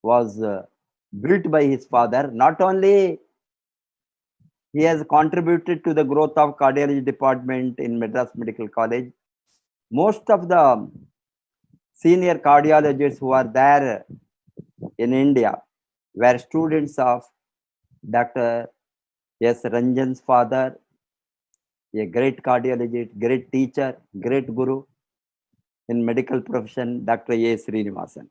was built by his father. Not only he has contributed to the growth of cardiology department in Madras Medical College, most of the senior cardiologists who are there in India were students of Dr. Ranjan's father, a great cardiologist, great teacher, great guru in medical profession, Dr. Srinivasan.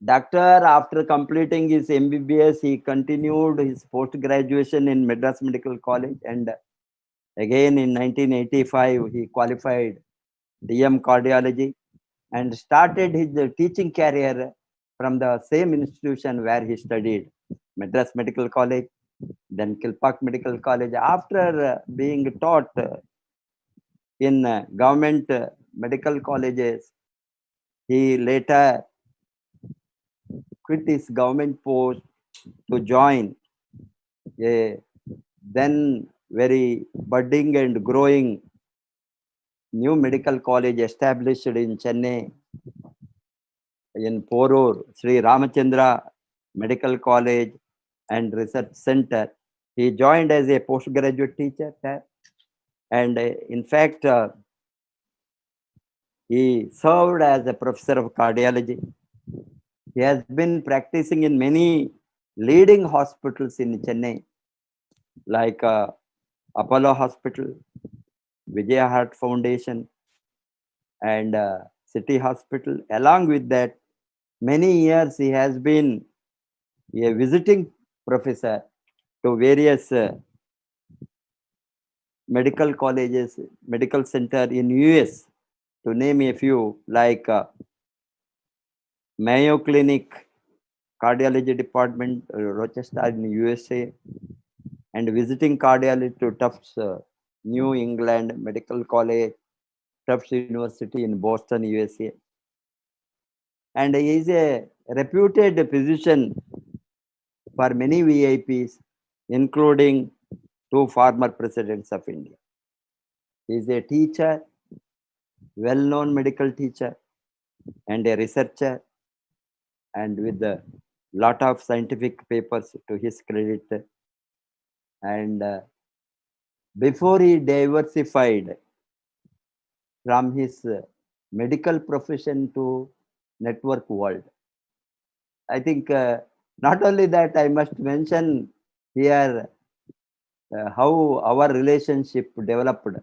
Doctor, after completing his MBBS, he continued his post-graduation in Madras Medical College, and again in 1985, he qualified DM Cardiology and started his teaching career from the same institution where he studied, Madras Medical College, then Kilpack Medical College. After being taught in government medical colleges, he later quit his government post to join a then very budding and growing new medical college established in Chennai, in Porur, Sri Ramachandra Medical College and Research Center. He joined as a postgraduate teacher there. And in fact, he served as a professor of cardiology. He has been practicing in many leading hospitals in Chennai, like Apollo Hospital, Vijaya Heart Foundation, and City Hospital. Along with that, many years he has been a visiting professor to various medical colleges, medical center in US, to name a few, like Mayo Clinic, Cardiology Department, Rochester in USA, and visiting cardiologist to Tufts, New England Medical College, Tufts University in Boston, USA. And he is a reputed physician for many VIPs, including two former presidents of India. He is a teacher, well-known medical teacher, and a researcher, and with a lot of scientific papers to his credit. And before he diversified from his medical profession to network world, I think not only that, I must mention here how our relationship developed.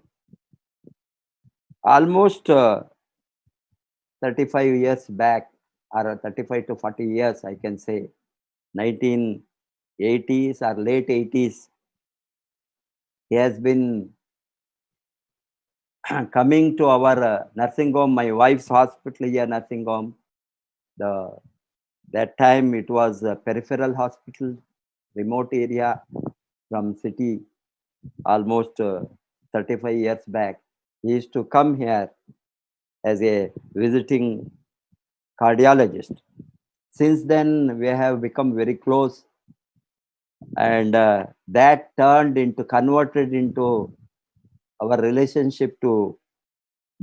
Almost 35 years back, or 35 to 40 years, I can say, 1980s or late 80s, he has been coming to our nursing home, my wife's hospital here, nursing home. That time it was a peripheral hospital, remote area from city, almost 35 years back. He used to come here as a visiting cardiologist. Since then, we have become very close, and that converted into our relationship to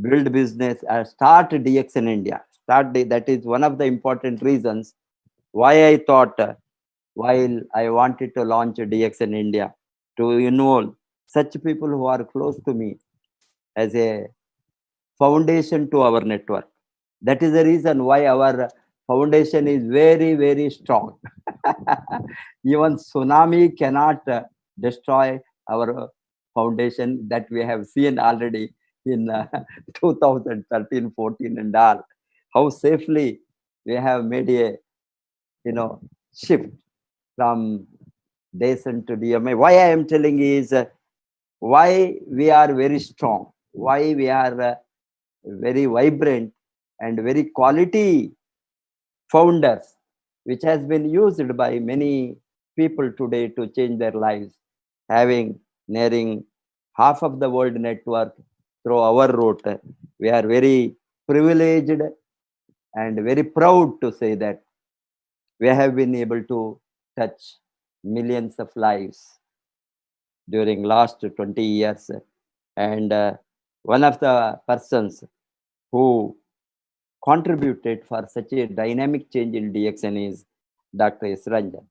build business and start DXN India. That is one of the important reasons why I thought, while I wanted to launch DXN India, to involve such people who are close to me as a foundation to our network. That is the reason why our foundation is very, very strong. Even tsunami cannot destroy our foundation, that we have seen already in 2013, 14 and all. How safely we have made a shift from DSN to DMA. Why I am telling is why we are very strong, why we are very vibrant and very quality founders, which has been used by many people today to change their lives, having nearing half of the world network through our route. We are very privileged and very proud to say that we have been able to touch millions of lives during last 20 years. And one of the persons who contributed for such a dynamic change in DXN is Dr. S. Ranjan.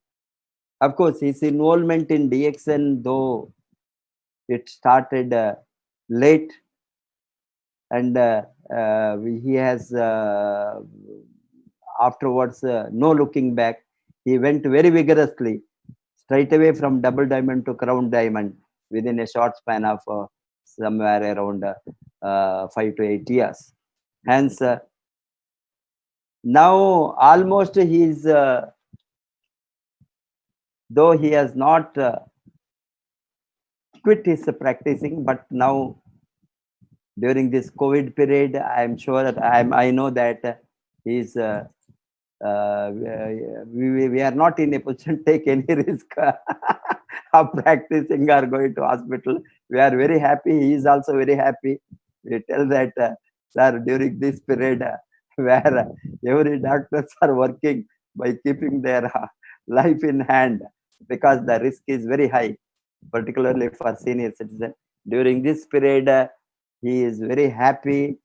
Of course, his involvement in DXN, though it started late, and he has afterwards no looking back. He went very vigorously, straight away from double diamond to crown diamond within a short span of somewhere around 5 to 8 years. Hence, now almost he is, though he has not quit his practicing, but now during this COVID period, I am sure that I know that he is. We are not in a position to take any risk of practicing or going to hospital. We are very happy. He is also very happy. We tell that, sir, during this period where every doctors are working by keeping their life in hand, because the risk is very high, particularly for senior citizens. During this period, he is very happy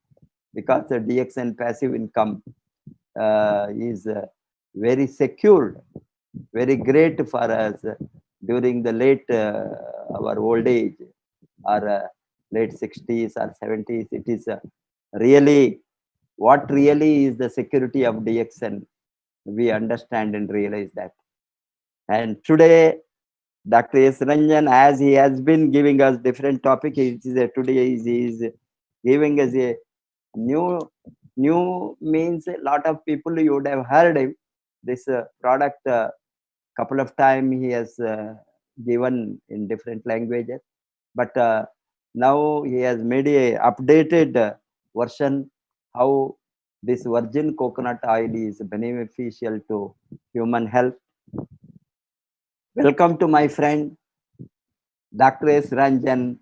because the DXN passive income is very secured, very great for us during the late our old age, or late 60s or 70s. It is really what really is the security of DXN. We understand and realize that. And today, Dr. S. Ranjan, as he has been giving us different topics, today he is giving us a new means. A lot of people, you would have heard him. This product couple of times he has given in different languages, but now he has made a updated version how this virgin coconut oil is beneficial to human health. Welcome to my friend Dr. S. Ranjan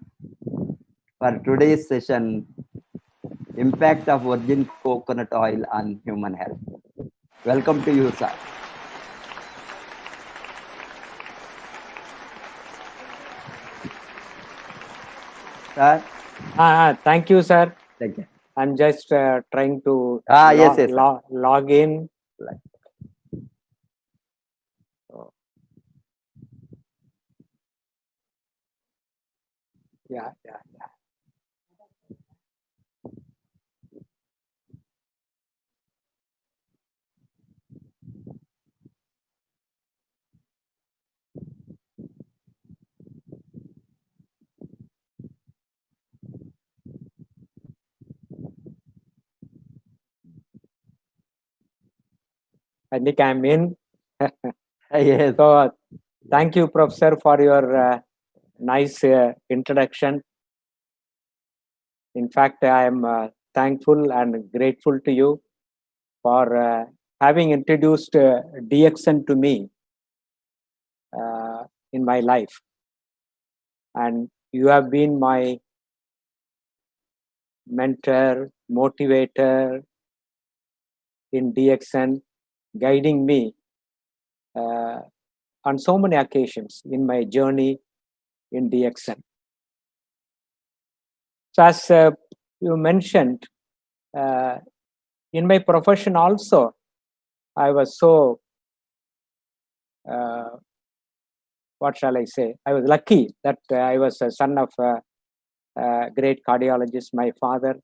for today's session, impact of virgin coconut oil on human health. Welcome to you, sir. Sir? Thank you, sir. Thank you. I'm just trying to yes, log in. Right. Yeah. I think I'm in. Yes. So, thank you, Professor, for your nice introduction. In fact, I am thankful and grateful to you for having introduced DXN to me in my life. And you have been my mentor, motivator in DXN, guiding me on so many occasions in my journey in DXN. So as you mentioned, in my profession also, I was so, what shall I say? I was lucky that I was a son of a great cardiologist. My father,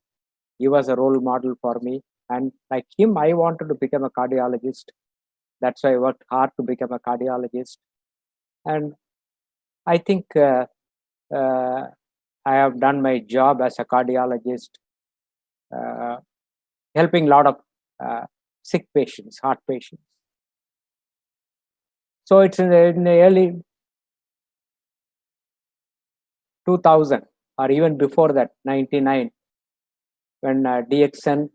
he was a role model for me. And like him, I wanted to become a cardiologist. That's why I worked hard to become a cardiologist. And I think I have done my job as a cardiologist, helping a lot of sick patients, heart patients. So it's in the early 2000, or even before that, 99, when DXN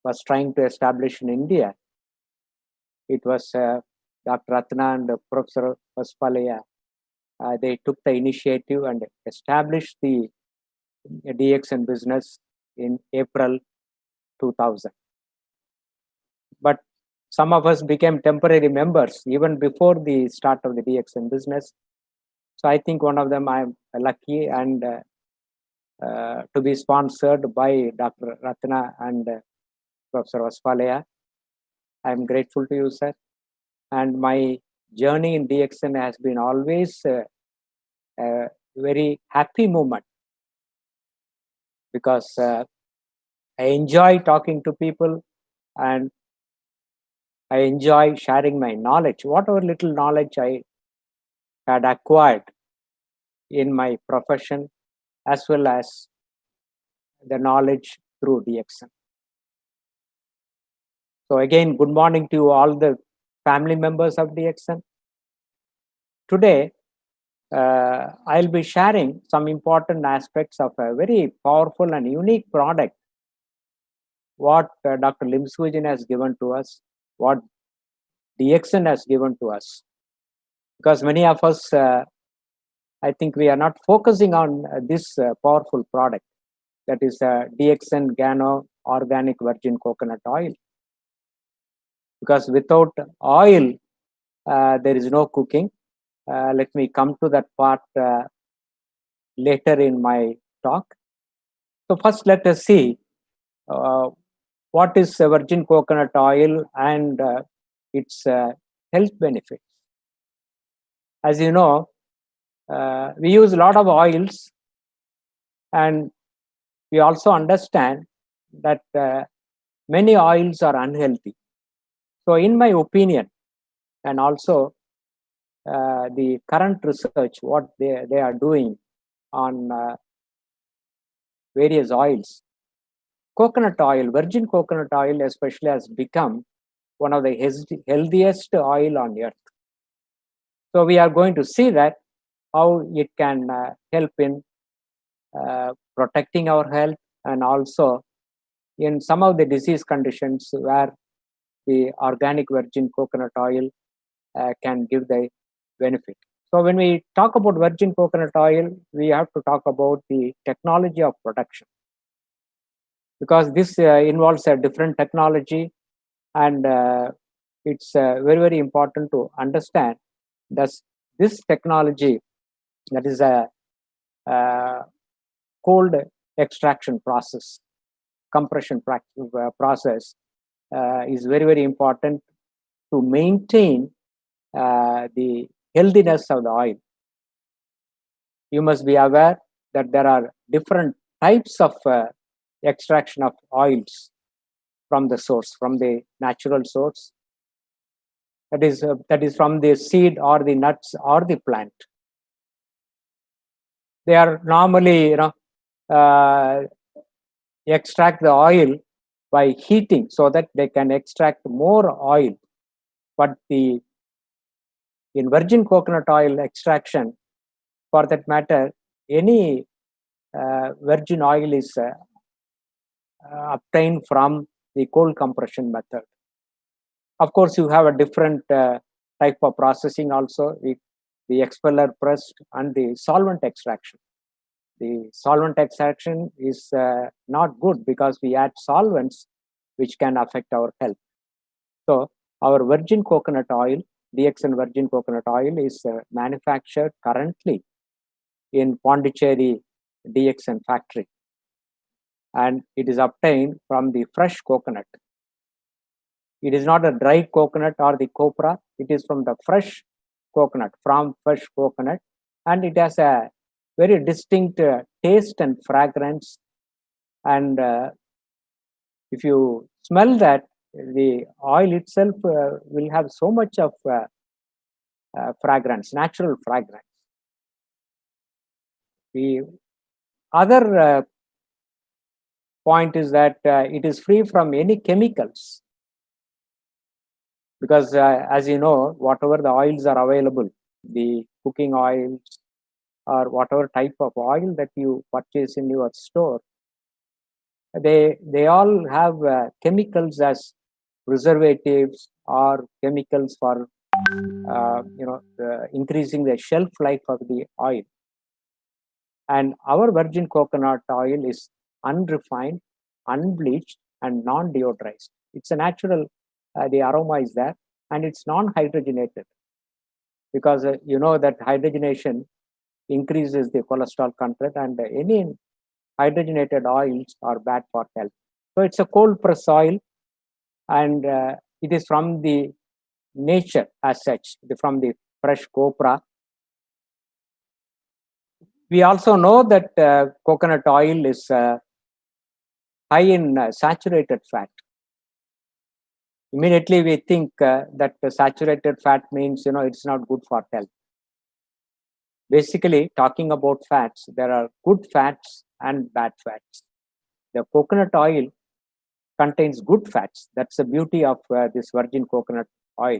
was trying to establish in India. It was Dr. Ratna and Professor Vaspalaya. They took the initiative and established the DXN business in April 2000. But some of us became temporary members even before the start of the DXN business. So I think one of them I'm lucky and to be sponsored by Dr. Ratna and Professor Vaspalaya. I'm grateful to you, sir. And my journey in DXN has been always a very happy moment, because I enjoy talking to people, and I enjoy sharing my knowledge, whatever little knowledge I had acquired in my profession, as well as the knowledge through DXN. So again, good morning to all the family members of DXN. Today, I'll be sharing some important aspects of a very powerful and unique product, what Dr. Lim Sujin has given to us, what DXN has given to us. Because many of us, I think we are not focusing on this powerful product, that is DXN Gano Organic Virgin Coconut Oil. Because without oil, there is no cooking. Let me come to that part later in my talk. So first, let us see what is virgin coconut oil and its health benefits. As you know, we use a lot of oils, and we also understand that many oils are unhealthy. So in my opinion, and also the current research, what they are doing on various oils, coconut oil, virgin coconut oil especially, has become one of the healthiest oil on earth. So we are going to see that how it can help in protecting our health, and also in some of the disease conditions where the organic virgin coconut oil can give the benefit. So when we talk about virgin coconut oil, we have to talk about the technology of production, because this involves a different technology, and it's very, very important to understand that this technology, that is a cold extraction process, compression process, is very, very important to maintain the healthiness of the oil. You must be aware that there are different types of extraction of oils from the source, from the natural source. That is from the seed or the nuts or the plant. They are normally, extract the oil by heating so that they can extract more oil. But in virgin coconut oil extraction, for that matter, any virgin oil is obtained from the cold compression method. Of course, you have a different type of processing also, the expeller press and the solvent extraction. The solvent extraction is not good, because we add solvents which can affect our health. So our virgin coconut oil, DXN virgin coconut oil, is manufactured currently in Pondicherry DXN factory, and it is obtained from the fresh coconut. It is not a dry coconut or the copra. It is from the fresh coconut, and it has a very distinct taste and fragrance. And if you smell that, the oil itself will have so much of fragrance, natural fragrance. The other point is that it is free from any chemicals, because as you know, whatever the oils are available, the cooking oils or whatever type of oil that you purchase in your store, they all have chemicals as preservatives or chemicals for increasing the shelf life of the oil. And our virgin coconut oil is unrefined, unbleached, and non-deodorized. It's a natural, the aroma is there, and it's non-hydrogenated, because you know that hydrogenation increases the cholesterol content, and any hydrogenated oils are bad for health. So it's a cold press oil, and it is from the nature as such, from the fresh copra. We also know that coconut oil is high in saturated fat. Immediately we think that the saturated fat means, it's not good for health. Basically, talking about fats, there are good fats and bad fats. The coconut oil contains good fats. That's the beauty of this virgin coconut oil.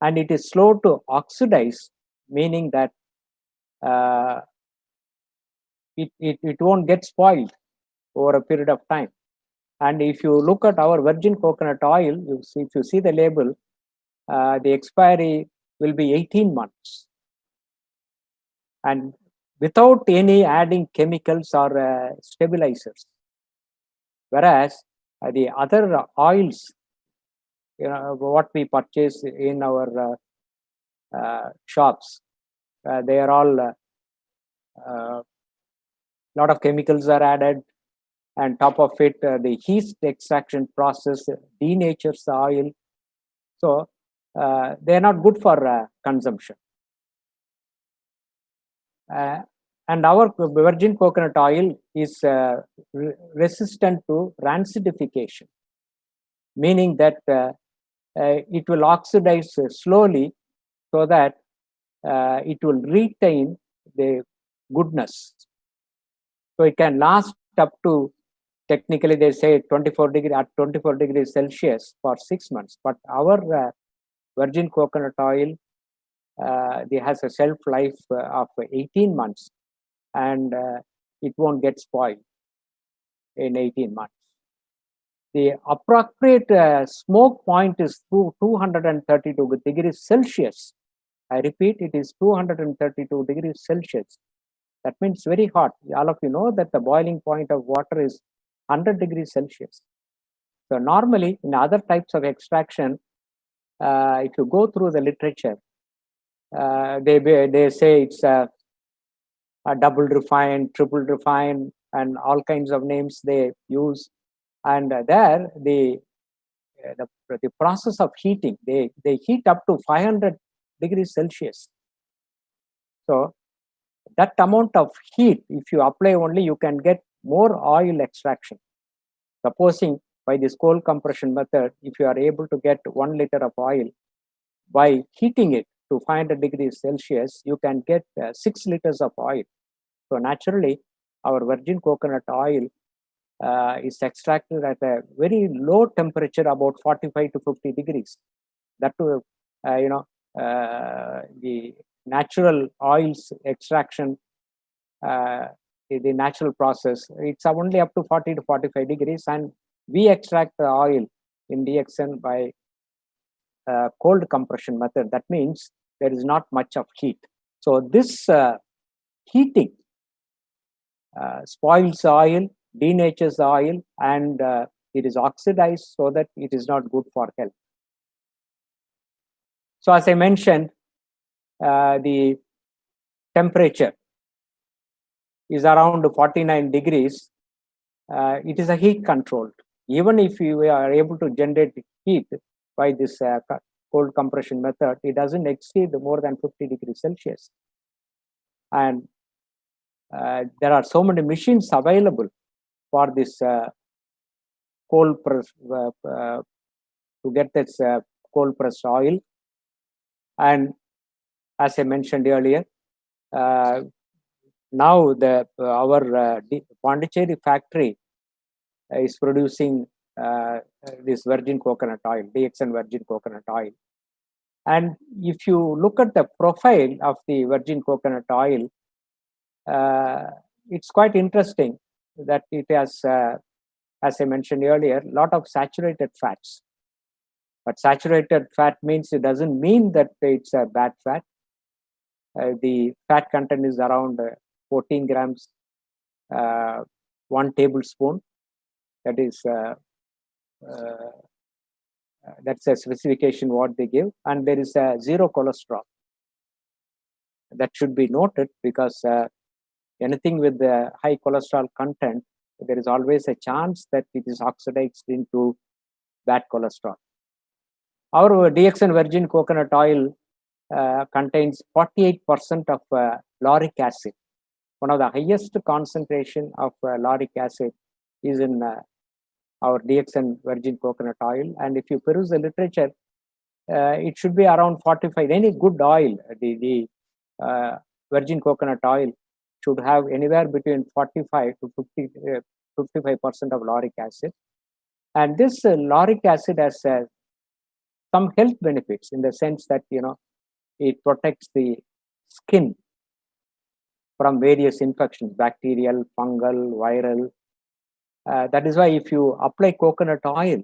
And it is slow to oxidize, meaning that it won't get spoiled over a period of time. And if you look at our virgin coconut oil, if you see the label, the expiry will be 18 months. And without any adding chemicals or stabilizers. Whereas the other oils, what we purchase in our shops, they are all lot of chemicals are added, and top of it, the yeast extraction process denatures the oil. So they are not good for consumption. And our virgin coconut oil is resistant to rancidification, meaning that it will oxidize slowly so that it will retain the goodness. So it can last up to, technically they say 24 degrees Celsius for 6 months. But our virgin coconut oil has a shelf life of 18 months, and it won't get spoiled in 18 months. The appropriate smoke point is 232 degrees Celsius. I repeat, it is 232 degrees Celsius. That means very hot. All of you know that the boiling point of water is 100 degrees Celsius. So normally in other types of extraction, if you go through the literature, they say it's a double refined, triple refined, and all kinds of names they use. And there the process of heating, they heat up to 500 degrees Celsius. So that amount of heat, if you apply only, you can get more oil extraction. Supposing by this cold compression method, if you are able to get 1 liter of oil, by heating it to 500 degrees Celsius, you can get 6 liters of oil. So naturally, our virgin coconut oil is extracted at a very low temperature, about 45 to 50 degrees. That too, the natural oils extraction, the natural process, it's only up to 40 to 45 degrees, and we extract the oil in DXN by cold compression method. That means there is not much of heat. So this heating spoils the oil, denatures the oil, and it is oxidized so that it is not good for health. So as I mentioned, the temperature is around 49 degrees. It is a heat controlled. Even if you are able to generate heat by this cold compression method, it doesn't exceed more than 50 degrees Celsius. And there are so many machines available for this cold press to get this cold pressed oil. And as I mentioned earlier, now our Pondicherry factory is producing this virgin coconut oil, DXN virgin coconut oil. And if you look at the profile of the virgin coconut oil, it's quite interesting that it has, as I mentioned earlier, a lot of saturated fats. But saturated fat means, it doesn't mean that it's a bad fat. The fat content is around 14 grams, 1 tablespoon. That is, that's a specification what they give. And there is zero cholesterol. That should be noted, because anything with the high cholesterol content, there is always a chance that it is oxidized into bad cholesterol. Our DXN virgin coconut oil contains 48% of lauric acid. One of the highest concentration of lauric acid is in our DXN virgin coconut oil. And if you peruse the literature, it should be around 45. Any good oil, the virgin coconut oil should have anywhere between 45 to 55% of lauric acid. And this lauric acid has some health benefits in the sense that, it protects the skin from various infections, bacterial, fungal, viral. That is why if you apply coconut oil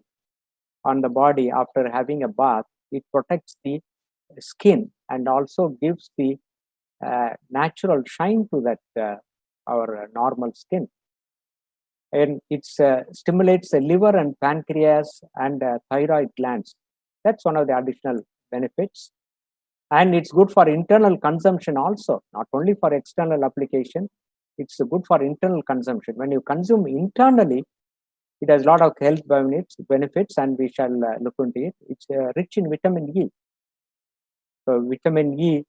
on the body after having a bath, it protects the skin and also gives the natural shine to that our normal skin. And it stimulates the liver and pancreas and thyroid glands. That's one of the additional benefits. And it's good for internal consumption also, not only for external application. It's good for internal consumption. When you consume internally, it has a lot of health benefits, and we shall look into it. It's rich in vitamin E. So vitamin E,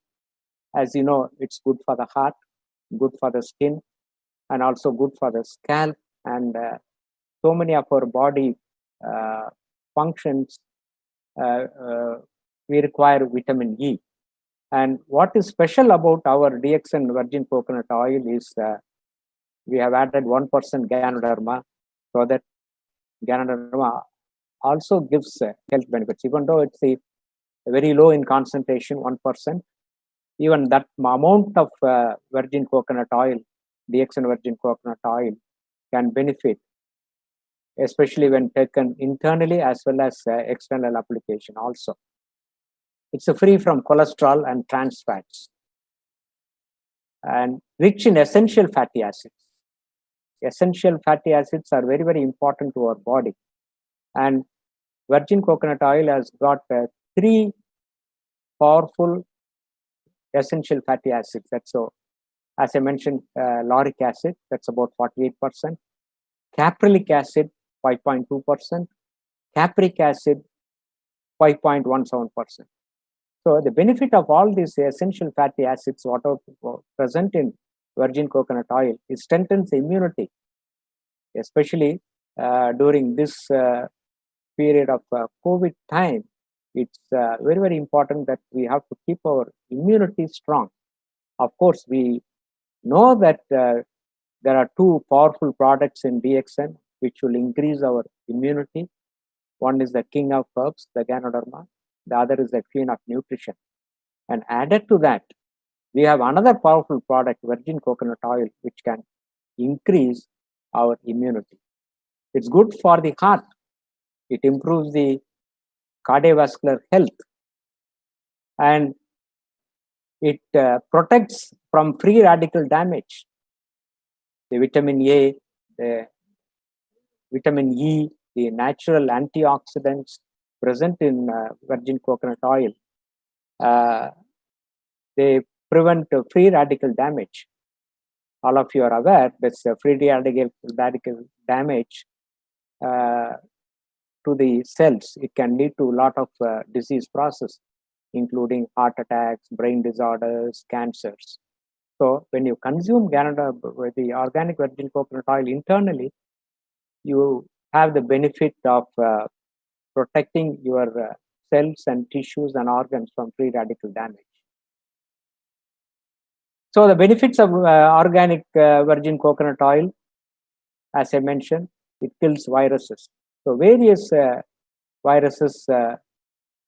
as you know, it's good for the heart, good for the skin, and also good for the scalp. And so many of our body functions, we require vitamin E. And what is special about our DXN virgin coconut oil is we have added 1% Ganoderma, so that Ganoderma also gives health benefits. Even though it's very low in concentration, 1%, even that amount of virgin coconut oil, DXN virgin coconut oil, can benefit, especially when taken internally as well as external application also. It's free from cholesterol and trans fats and rich in essential fatty acids. Essential fatty acids are very, very important to our body. And virgin coconut oil has got 3 powerful essential fatty acids. That's so, as I mentioned, lauric acid, that's about 48%. Caprylic acid, 5.2%. Capric acid, 5.17%. So the benefit of all these essential fatty acids, what are present in virgin coconut oil, is strengthens immunity, especially during this period of COVID time. It's very, very important that we have to keep our immunity strong. Of course, we know that there are 2 powerful products in DXN which will increase our immunity. One is the king of herbs, the Ganoderma. The other is the queen of nutrition. And added to that, we have another powerful product, virgin coconut oil, which can increase our immunity. It's good for the heart. It improves the cardiovascular health. And it protects from free radical damage. The vitamin A, the vitamin E, the natural antioxidants present in virgin coconut oil, they prevent free radical damage. All of you are aware that free radical damage to the cells, it can lead to a lot of disease process, including heart attacks, brain disorders, cancers. So when you consume the organic virgin coconut oil internally, you have the benefit of protecting your cells and tissues and organs from free radical damage. So the benefits of organic virgin coconut oil, as I mentioned, it kills viruses. So various viruses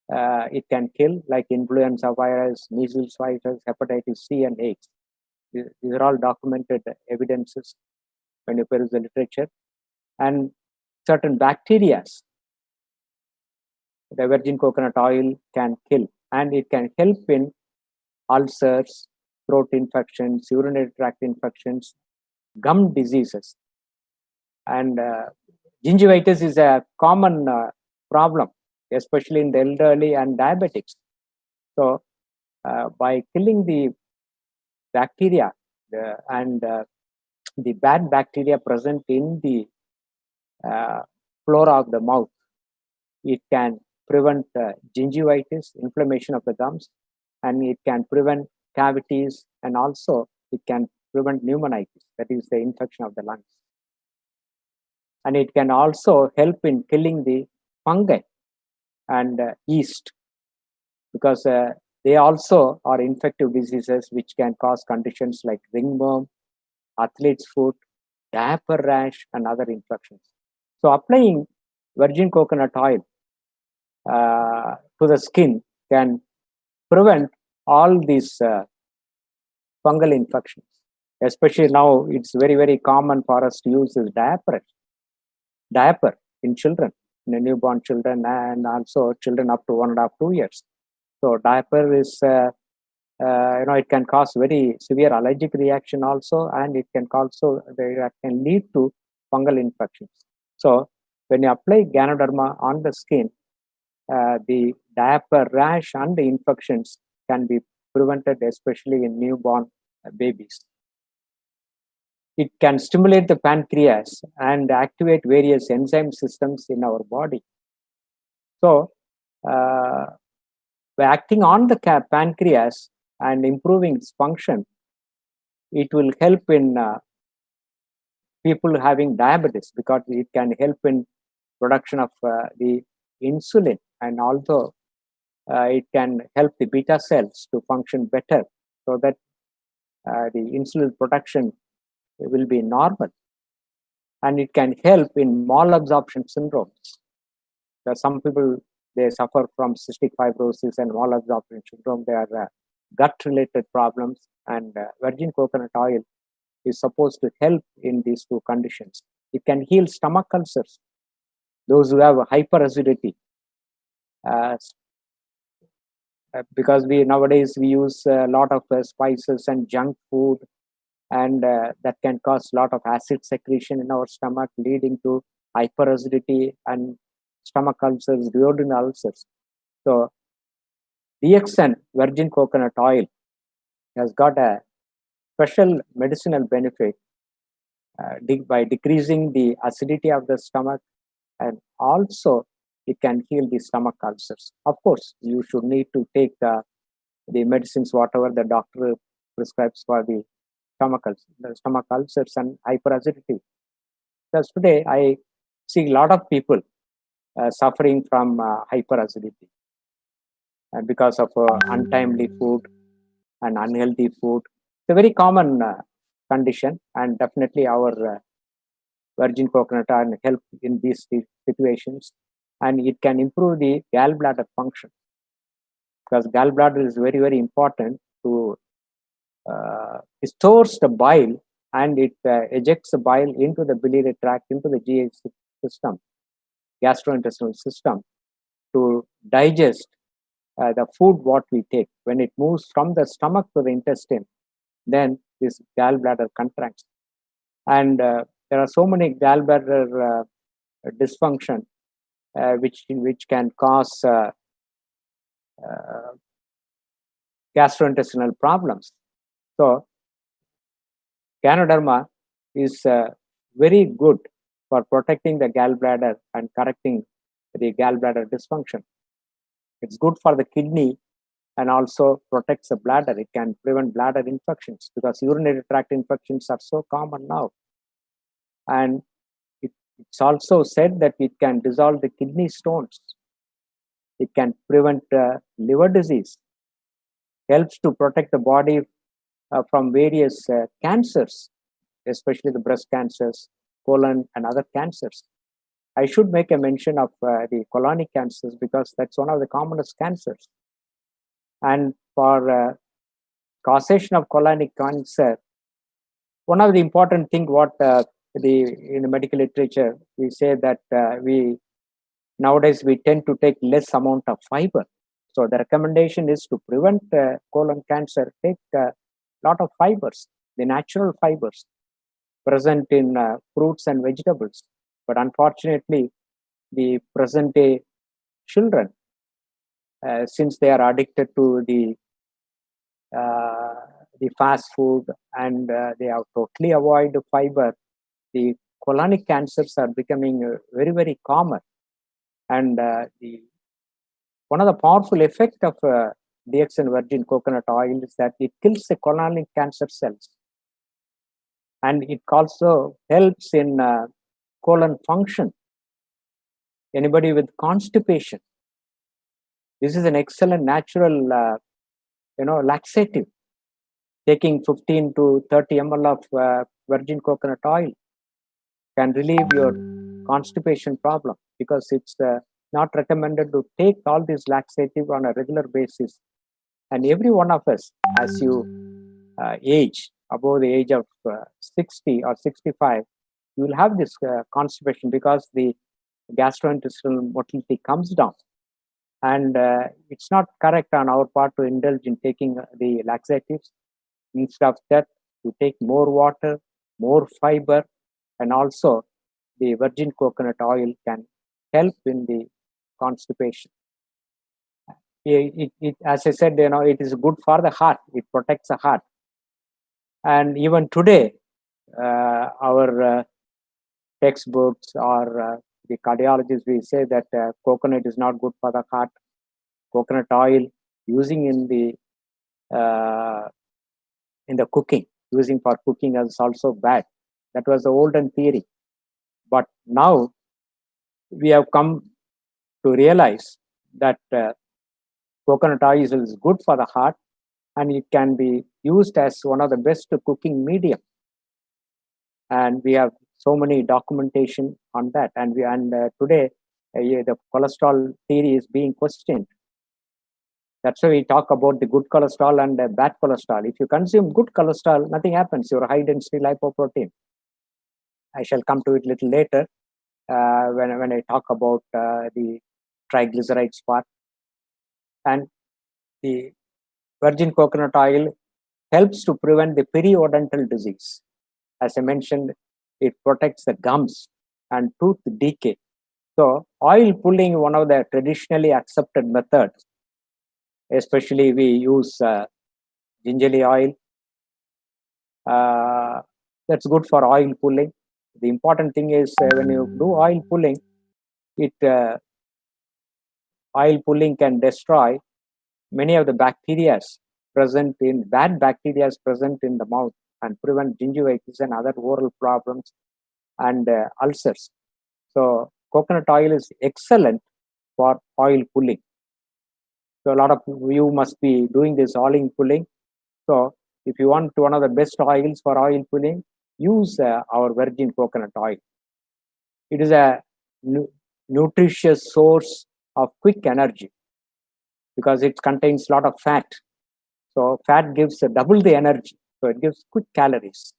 it can kill, like influenza virus, measles virus, hepatitis C, and AIDS. These are all documented evidences when you peruse the literature. And certain bacteria, the virgin coconut oil can kill, and it can help in ulcers, throat infections, urinary tract infections, gum diseases. And gingivitis is a common problem, especially in the elderly and diabetics. So by killing the bacteria and the bad bacteria present in the flora of the mouth, it can prevent gingivitis, inflammation of the gums, and it can prevent cavities, and also it can prevent pneumonitis, that is the infection of the lungs. And it can also help in killing the fungi and yeast, because they also are infective diseases which can cause conditions like ringworm, athlete's foot, diaper rash, and other infections. So applying virgin coconut oil to the skin can prevent all these fungal infections. Especially now, it's very, very common for us to use this diaper in children, in newborn children, and also children up to 1.5, 2 years. So diaper is, it can cause very severe allergic reaction also, and it can also, that can lead to fungal infections. So when you apply Ganoderma on the skin, the diaper rash and the infections can be prevented, especially in newborn babies. It can stimulate the pancreas and activate various enzyme systems in our body. So, by acting on the pancreas and improving its function, it will help in people having diabetes, because it can help in production of the insulin, and also it can help the beta cells to function better, so that the insulin production will be normal. And it can help in malabsorption syndromes. There are some people, they suffer from cystic fibrosis and malabsorption syndrome. They are gut-related problems, and virgin coconut oil is supposed to help in these two conditions. It can heal stomach ulcers, those who have hyperacidity, because nowadays we use a lot of spices and junk food, and that can cause a lot of acid secretion in our stomach, leading to hyperacidity and stomach ulcers, duodenal ulcers. So DXN, virgin coconut oil, has got a special medicinal benefit by decreasing the acidity of the stomach, and also it can heal the stomach ulcers. Of course, you should need to take the medicines, whatever the doctor prescribes for the stomach ulcers and hyperacidity. Because today I see a lot of people suffering from hyperacidity because of untimely food and unhealthy food. It's a very common condition, and definitely our virgin coconut oil help in these situations, and it can improve the gallbladder function, because gallbladder is very, very important to it stores the bile, and it ejects the bile into the biliary tract, into the GI system, gastrointestinal system, to digest the food what we take. When it moves from the stomach to the intestine, then this gallbladder contracts. And there are so many gallbladder dysfunction which can cause gastrointestinal problems. So Ganoderma is very good for protecting the gallbladder and correcting the gallbladder dysfunction. It's good for the kidney and also protects the bladder. It can prevent bladder infections, because urinary tract infections are so common now. And it's also said that it can dissolve the kidney stones. It can prevent liver disease, helps to protect the body from various cancers, especially the breast cancers, colon, and other cancers. I should make a mention of the colonic cancers, because that's one of the commonest cancers. And for causation of colonic cancer, one of the important thing what in the medical literature, we say that nowadays we tend to take less amount of fiber. So the recommendation is to prevent colon cancer, take a lot of fibers, the natural fibers present in fruits and vegetables. But unfortunately, the present day children, since they are addicted to the fast food, and they have totally avoid fiber, the colonic cancers are becoming very, very common. And one of the powerful effects of DXN virgin coconut oil is that it kills the colonic cancer cells. And it also helps in colon function. Anybody with constipation, this is an excellent natural, laxative. Taking 15 to 30 ml of virgin coconut oil can relieve your constipation problem, because it's not recommended to take all these laxative on a regular basis. And every one of us, as you age, above the age of 60 or 65, you will have this constipation, because the gastrointestinal motility comes down. And it's not correct on our part to indulge in taking the laxatives. Instead of that, you take more water, more fiber, and also the virgin coconut oil can help in the constipation. As I said, it is good for the heart. It protects the heart. And even today, our textbooks or the cardiologists, we say that coconut is not good for the heart. Coconut oil using in the cooking, using for cooking is also bad. That was the olden theory. But now we have come to realize that coconut oil is good for the heart, and it can be used as one of the best cooking medium. And we have so many documentation on that. And today the cholesterol theory is being questioned. That's why we talk about the good cholesterol and bad cholesterol. If you consume good cholesterol, nothing happens. You're high density lipoprotein. I shall come to it a little later when I talk about the triglycerides part. And the virgin coconut oil helps to prevent the periodontal disease. As I mentioned, it protects the gums and tooth decay. So oil pulling, one of the traditionally accepted methods, especially we use gingerly oil. That's good for oil pulling. The important thing is when you do oil pulling, oil pulling can destroy many of the bad bacteria present in the mouth, and prevent gingivitis and other oral problems and ulcers. So coconut oil is excellent for oil pulling. So a lot of you must be doing this oil pulling. So if you want one of the best oils for oil pulling, use our virgin coconut oil. It is a nutritious source of quick energy, because it contains a lot of fat. So fat gives double the energy. So it gives quick calories.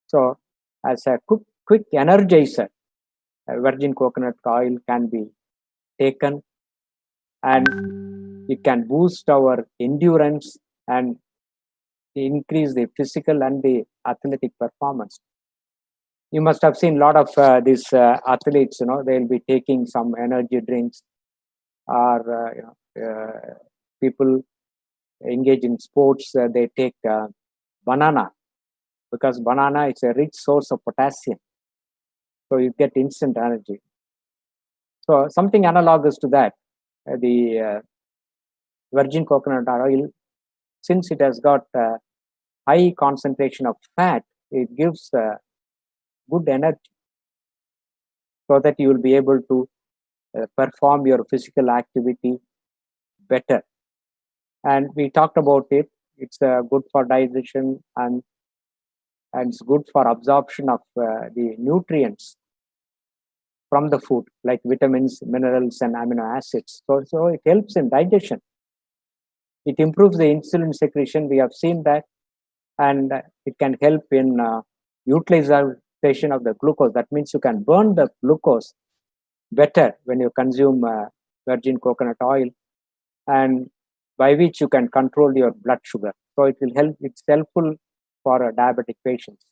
So as a quick energizer, virgin coconut oil can be taken, and it can boost our endurance and increase the physical and the athletic performance. You must have seen a lot of these athletes, they'll be taking some energy drinks, or people engage in sports, they take banana, because banana is a rich source of potassium. So you get instant energy. So something analogous to that, the virgin coconut oil, since it has got high concentration of fat, it gives good energy, so that you will be able to perform your physical activity better. And we talked about it. It's good for digestion, and it's good for absorption of the nutrients from the food, like vitamins, minerals, and amino acids. So it helps in digestion. It improves the insulin secretion. We have seen that. And it can help in utilization of the glucose. That means you can burn the glucose better when you consume virgin coconut oil, and by which you can control your blood sugar. So it will help. It's helpful for diabetic patients.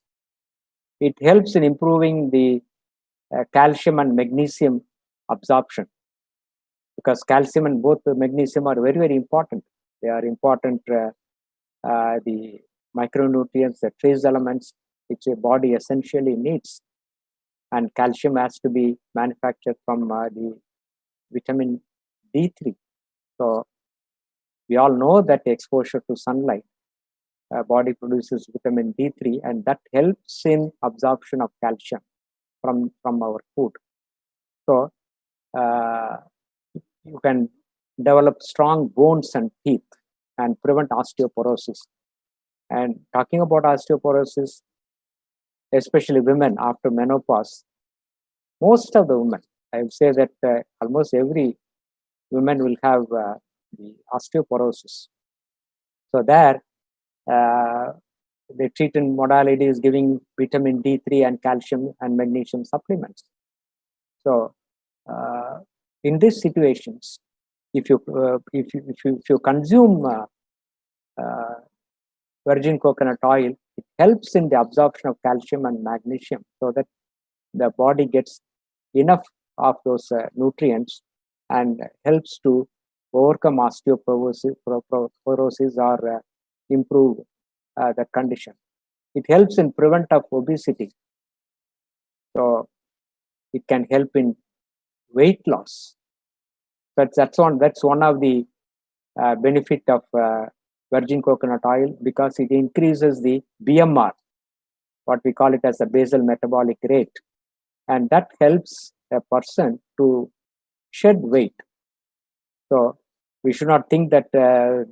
It helps in improving the calcium and magnesium absorption, because calcium and both magnesium are very, very important. They are important, the micronutrients, the trace elements which a body essentially needs. And calcium has to be manufactured from the vitamin D3. So we all know that exposure to sunlight, body produces vitamin D3, and that helps in absorption of calcium from our food. So you can develop strong bones and teeth and prevent osteoporosis. And talking about osteoporosis, especially women after menopause, most of the women, I would say that almost every woman will have the osteoporosis. So there, the treatment modality is giving vitamin D3 and calcium and magnesium supplements. So in these situations, if you consume virgin coconut oil, it helps in the absorption of calcium and magnesium, so that the body gets enough of those nutrients and helps to overcome osteoporosis or improve that condition. It helps in prevent of obesity. So it can help in weight loss. But that's one of the benefit of virgin coconut oil, because it increases the BMR, what we call it as the basal metabolic rate, and that helps a person to shed weight. So we should not think that the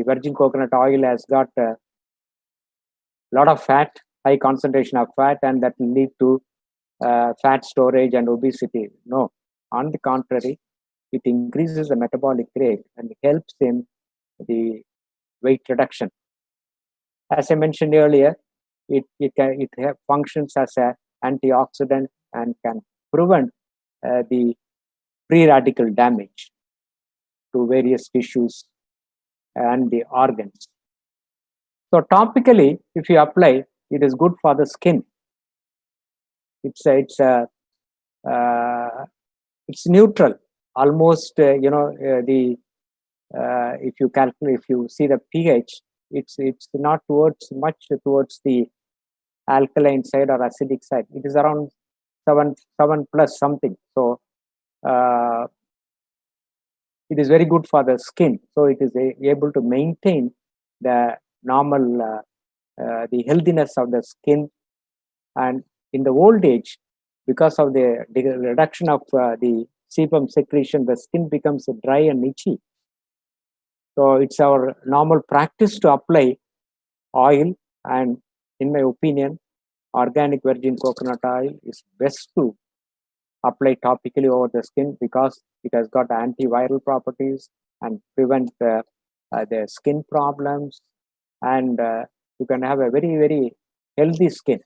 virgin coconut oil has got a lot of fat, high concentration of fat, and that will lead to fat storage and obesity. No, on the contrary, it increases the metabolic rate and helps in the weight reduction. As I mentioned earlier, it functions as an antioxidant and can prevent the free radical damage to various tissues and the organs. So topically, if you apply, it is good for the skin. It's neutral, almost. If you see the pH, it's not much towards the alkaline side or acidic side. It is around 7 plus something. So it is very good for the skin. So it is able to maintain the normal, the healthiness of the skin. And in the old age, because of the reduction of the sebum secretion, the skin becomes dry and itchy. So it's our normal practice to apply oil, and in my opinion, organic virgin coconut oil is best to apply topically over the skin, because it has got antiviral properties and prevent the skin problems, and you can have a very, very healthy skin.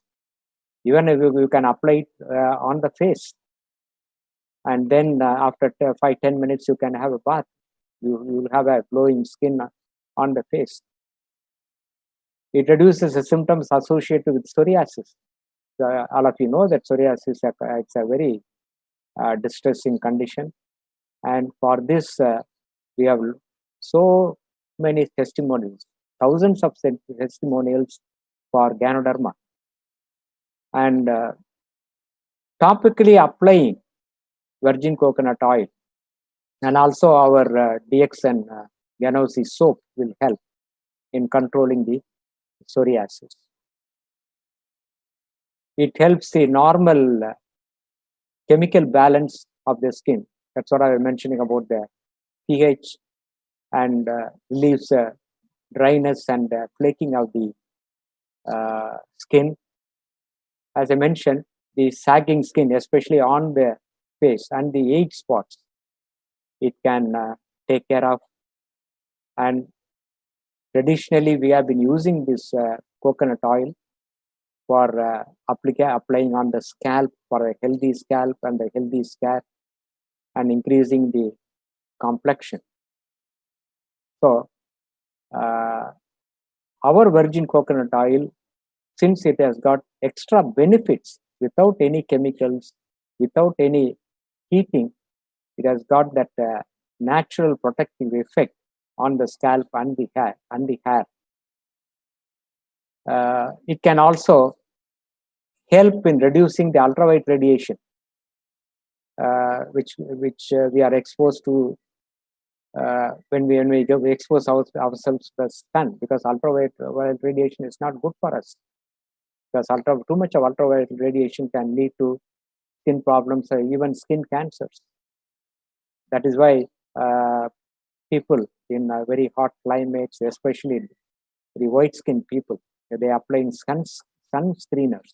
Even if you can apply it on the face, and then after 5-10 minutes you can have a bath. You will have a glowing skin on the face. It reduces the symptoms associated with psoriasis. All of you know that psoriasis it's a very distressing condition, and for this we have so many testimonials, thousands of testimonials for Ganoderma. And topically applying virgin coconut oil and also our DXN Ganosi soap will help in controlling the psoriasis. It helps the normal chemical balance of the skin. That's what I was mentioning about the pH, and relieves dryness and flaking of the skin. As I mentioned, the sagging skin, especially on the face and the age spots, it can take care of. And traditionally, we have been using this coconut oil for applying on the scalp for a healthy scalp and a healthy scalp, and increasing the complexion. So, our virgin coconut oil, since it has got extra benefits without any chemicals, without any heating, it has got that natural protective effect on the scalp and the hair. It can also help in reducing the ultraviolet radiation. which we are exposed to when we expose ourselves to the sun, because ultraviolet radiation is not good for us, because too much of ultraviolet radiation can lead to skin problems or even skin cancers. That is why people in very hot climates, especially the white skinned people, they are applying sun screeners.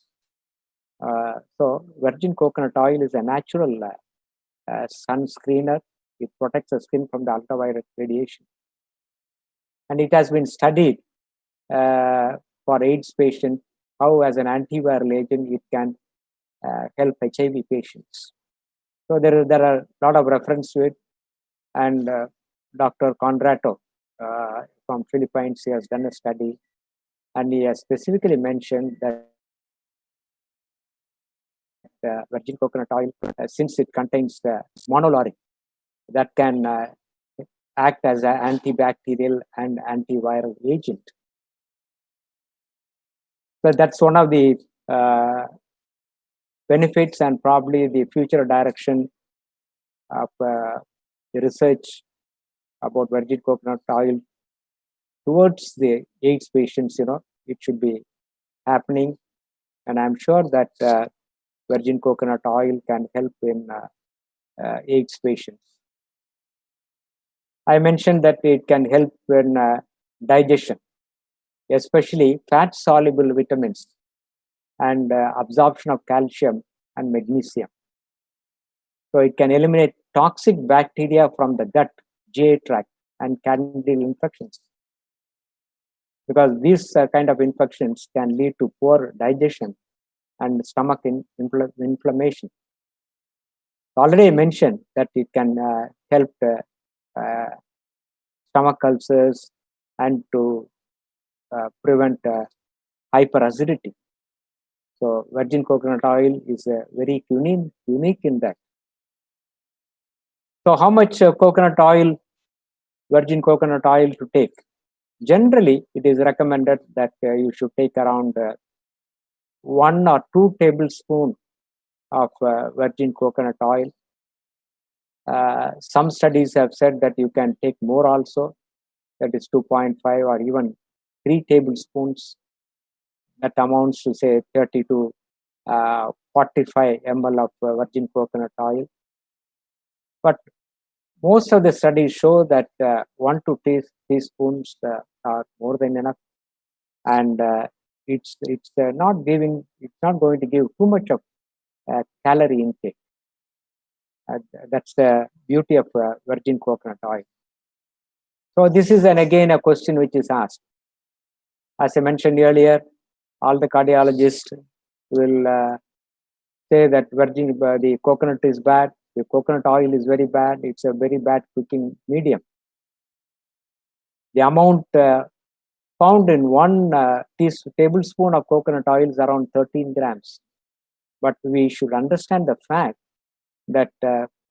So virgin coconut oil is a natural sun screener. It protects the skin from the ultraviolet radiation. And it has been studied for AIDS patients, how as an antiviral agent it can help HIV patients. So there are a lot of reference to it. And Dr. Condrato from Philippines, he has done a study, and he has specifically mentioned that virgin coconut oil, since it contains monolaurin, that can act as an antibacterial and antiviral agent. So that's one of the benefits and probably the future direction of the research about virgin coconut oil towards the AIDS patients. It should be happening, and I'm sure that virgin coconut oil can help in AIDS patients. I mentioned that it can help in digestion, especially fat-soluble vitamins and absorption of calcium and magnesium. So it can eliminate toxic bacteria from the gut, GI tract, and candidal infections, because these kind of infections can lead to poor digestion and stomach inflammation. Already I mentioned that it can help stomach ulcers and to prevent hyperacidity. So virgin coconut oil is very unique in that. So how much virgin coconut oil to take? Generally, it is recommended that you should take around 1 or 2 tablespoons of virgin coconut oil. Some studies have said that you can take more also, that is 2.5 or even 3 tablespoons. That amounts to say 30 to 45 ml of virgin coconut oil. But most of the studies show that 1 to 2 teaspoons are more than enough, and it's not going to give too much of calorie intake. That's the beauty of virgin coconut oil. So this is again a question which is asked. As I mentioned earlier, all the cardiologists will say that the coconut is bad, the coconut oil is very bad, it's a very bad cooking medium. The amount found in 1 tablespoon of coconut oil is around 13 grams. But we should understand the fact that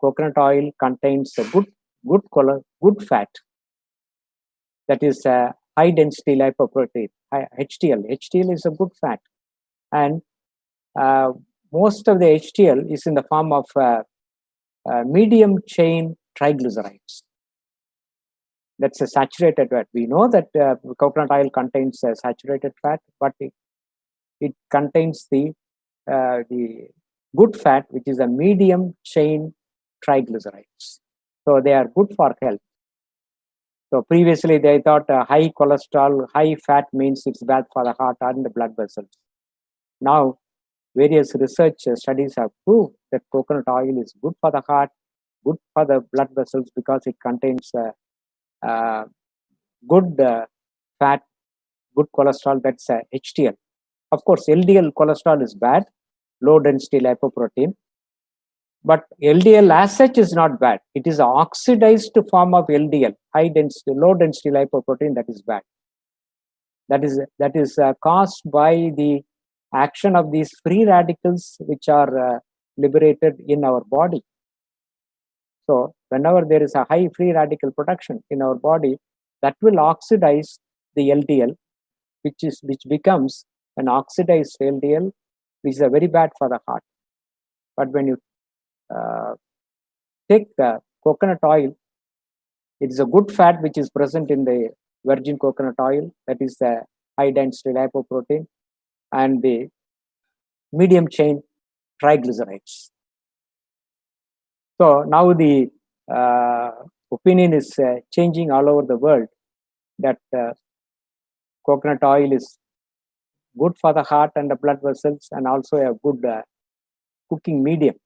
coconut oil contains a good fat, that is high density lipoprotein, HDL. HDL is a good fat, and most of the HDL is in the form of medium chain triglycerides. That's a saturated fat. We know that coconut oil contains saturated fat, but it contains the good fat, which is a medium chain triglycerides. So they are good for health. So previously they thought high cholesterol, high fat means it's bad for the heart and the blood vessels. Now, various research studies have proved that coconut oil is good for the heart, good for the blood vessels, because it contains good fat, good cholesterol, that's HDL. Of course, LDL cholesterol is bad, low density lipoprotein. But LDL as such is not bad. It is an oxidized form of LDL, low density lipoprotein, that is bad. That is caused by the action of these free radicals which are liberated in our body. So whenever there is a high free radical production in our body, that will oxidize the LDL, which becomes an oxidized LDL, which is very bad for the heart. But when you take coconut oil. It is a good fat which is present in the virgin coconut oil, that is the high density lipoprotein and the medium chain triglycerides. So now the opinion is changing all over the world that coconut oil is good for the heart and the blood vessels and also a good cooking medium.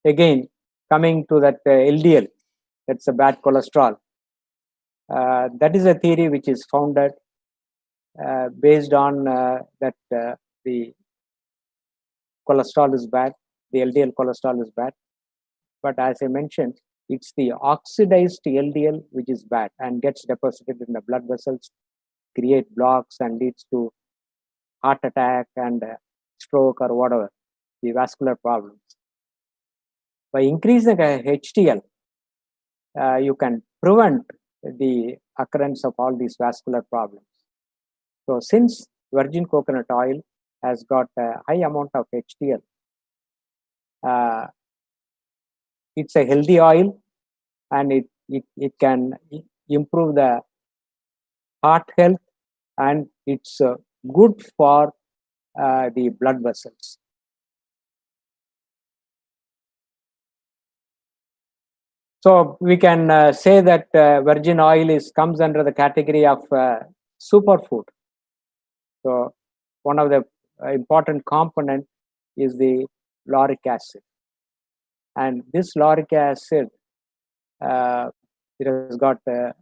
Again, coming to that LDL, that's a bad cholesterol. That is a theory which is founded based on that the cholesterol is bad, the LDL cholesterol is bad. But as I mentioned, it's the oxidized LDL which is bad and gets deposited in the blood vessels, create blocks and leads to heart attack and stroke or whatever, the vascular problems. By increasing HDL, you can prevent the occurrence of all these vascular problems. So since virgin coconut oil has got a high amount of HDL, it's a healthy oil and it can improve the heart health and it's good for the blood vessels. So we can say that virgin oil comes under the category of superfood. So one of the important component is the lauric acid. And this lauric acid, it has got the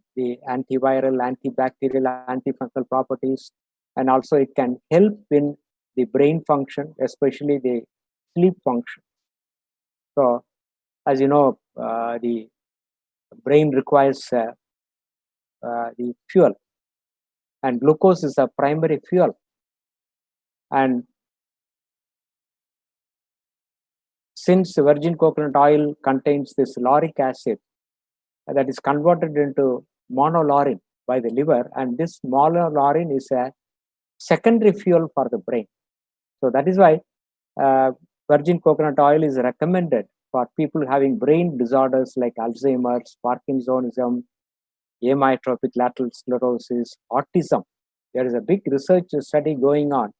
antiviral, antibacterial, antifungal properties, and also it can help in the brain function, especially the sleep function. So as you know, the brain requires the fuel, and glucose is a primary fuel. And since virgin coconut oil contains this lauric acid that is converted into monolaurin by the liver, and this monolaurin is a secondary fuel for the brain. So that is why virgin coconut oil is recommended for people having brain disorders like Alzheimer's, Parkinsonism, amyotrophic lateral sclerosis, autism. There is a big research study going on.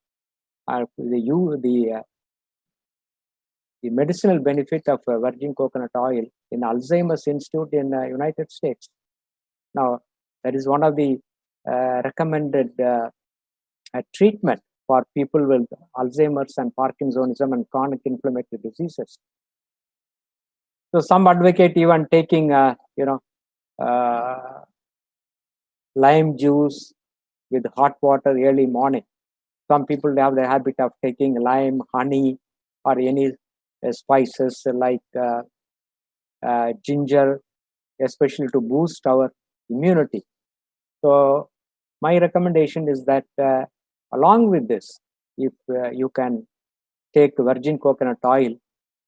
The medicinal benefit of virgin coconut oil in Alzheimer's Institute in the United States. Now, that is one of the recommended treatment for people with Alzheimer's and Parkinsonism and chronic inflammatory diseases. So some advocate even taking, lime juice with hot water early morning. Some people have the habit of taking lime, honey, or any spices like ginger, especially to boost our immunity. So my recommendation is that along with this, if you can take virgin coconut oil,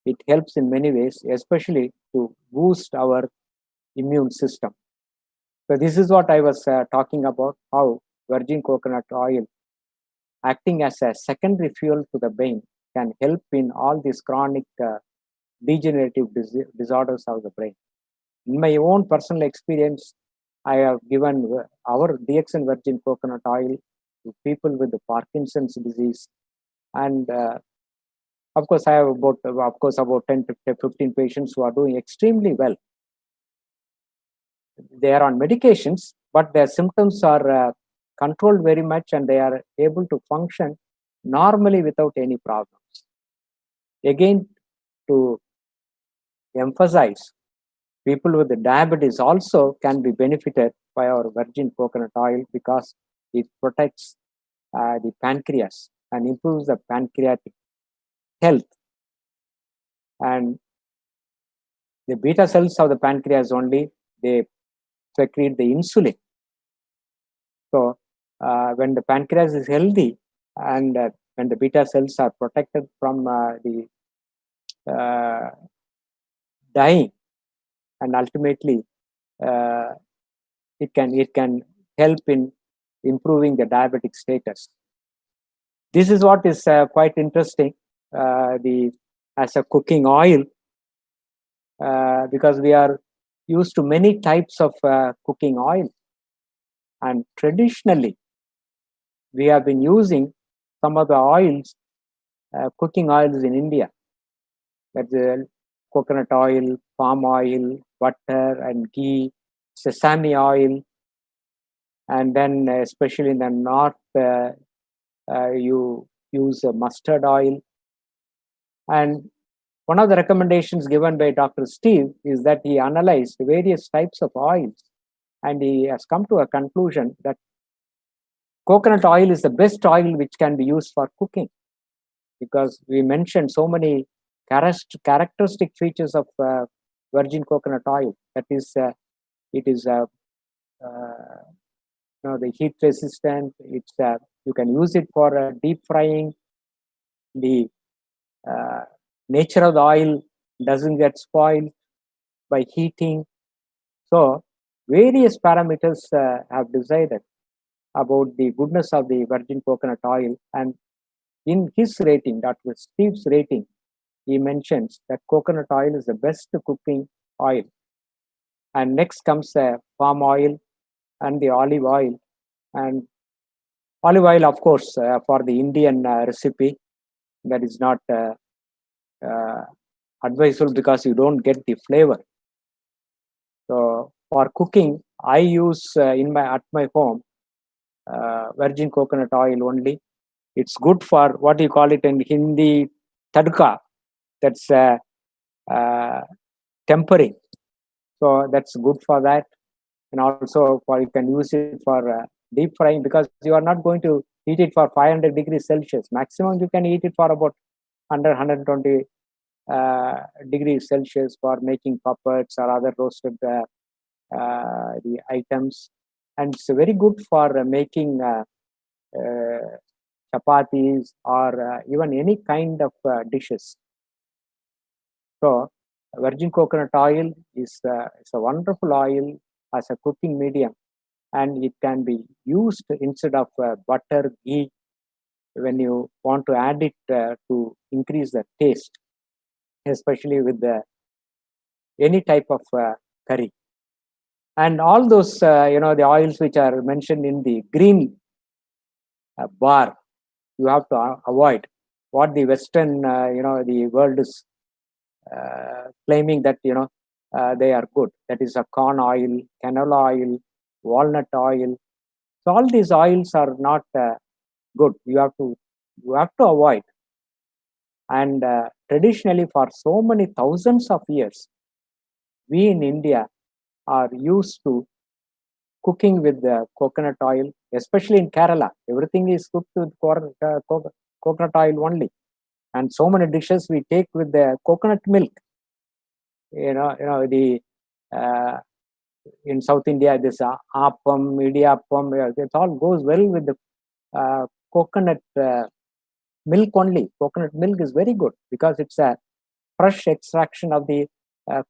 it helps in many ways, especially to boost our immune system. So this is what I was talking about, how virgin coconut oil acting as a secondary fuel to the brain can help in all these chronic degenerative disorders of the brain. In my own personal experience, I have given our DXN virgin coconut oil to people with the Parkinson's disease. And of course, I have about 10 to 15 patients who are doing extremely well. They are on medications, but their symptoms are controlled very much and they are able to function normally without any problems. Again, to emphasize, people with the diabetes also can be benefited by our virgin coconut oil because it protects the pancreas and improves the pancreatic health. And the beta cells of the pancreas only, they secrete the insulin. So when the pancreas is healthy and when the beta cells are protected from the dying, and ultimately it can help in improving the diabetic status. This is what is quite interesting. as a cooking oil, because we are used to many types of cooking oil, and traditionally we have been using some of the oils, cooking oils in India. That's coconut oil, palm oil, butter and ghee, sesame oil, and then especially in the north, you use mustard oil. And one of the recommendations given by Dr. Steve is that he analyzed various types of oils, and he has come to a conclusion that coconut oil is the best oil which can be used for cooking, because we mentioned so many characteristic features of virgin coconut oil. That is, it is the heat resistant. It's you can use it for deep frying. The nature of the oil doesn't get spoiled by heating. So various parameters have decided about the goodness of the virgin coconut oil, and in his rating, Dr. Steve's rating, he mentions that coconut oil is the best cooking oil. And next comes palm oil and the olive oil. And olive oil, of course, for the Indian recipe, that is not advisable because you don't get the flavor. So for cooking, I use at my home virgin coconut oil only. It's good for what you call it in Hindi, tadka. That's tempering. So that's good for that. And also you can use it for deep frying, because you are not going to heat it for 500 degrees Celsius. Maximum you can heat it for about 120 degrees Celsius for making puppets or other roasted the items. And it's very good for making chapatis or even any kind of dishes. So virgin coconut oil is a wonderful oil as a cooking medium, and it can be used instead of butter, ghee, when you want to add it to increase the taste, especially with any type of curry. And all those, the oils which are mentioned in the green bar, you have to avoid. What the Western, the world is claiming that, they are good. That is a corn oil, canola oil, walnut oil. So all these oils are not good. You have to avoid. And traditionally, for so many thousands of years, we in India are used to cooking with the coconut oil, especially in Kerala. Everything is cooked with coconut oil only. And so many dishes we take with the coconut milk. The in South India, this appam, idiyappam, it all goes well with the coconut milk only. Coconut milk is very good because it's a fresh extraction of the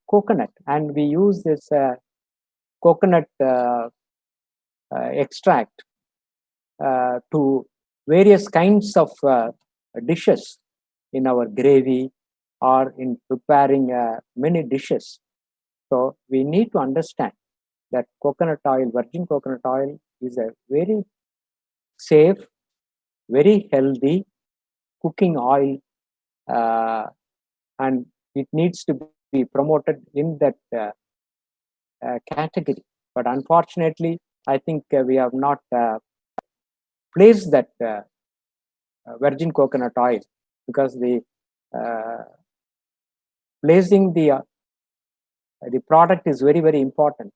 coconut, and we use this coconut extract to various kinds of dishes in our gravy or in preparing many dishes. So we need to understand that coconut oil, virgin coconut oil, is a very safe, very healthy cooking oil, and it needs to be promoted in that category. But unfortunately, I think we have not placed that virgin coconut oil, because the placing the product is very, very important.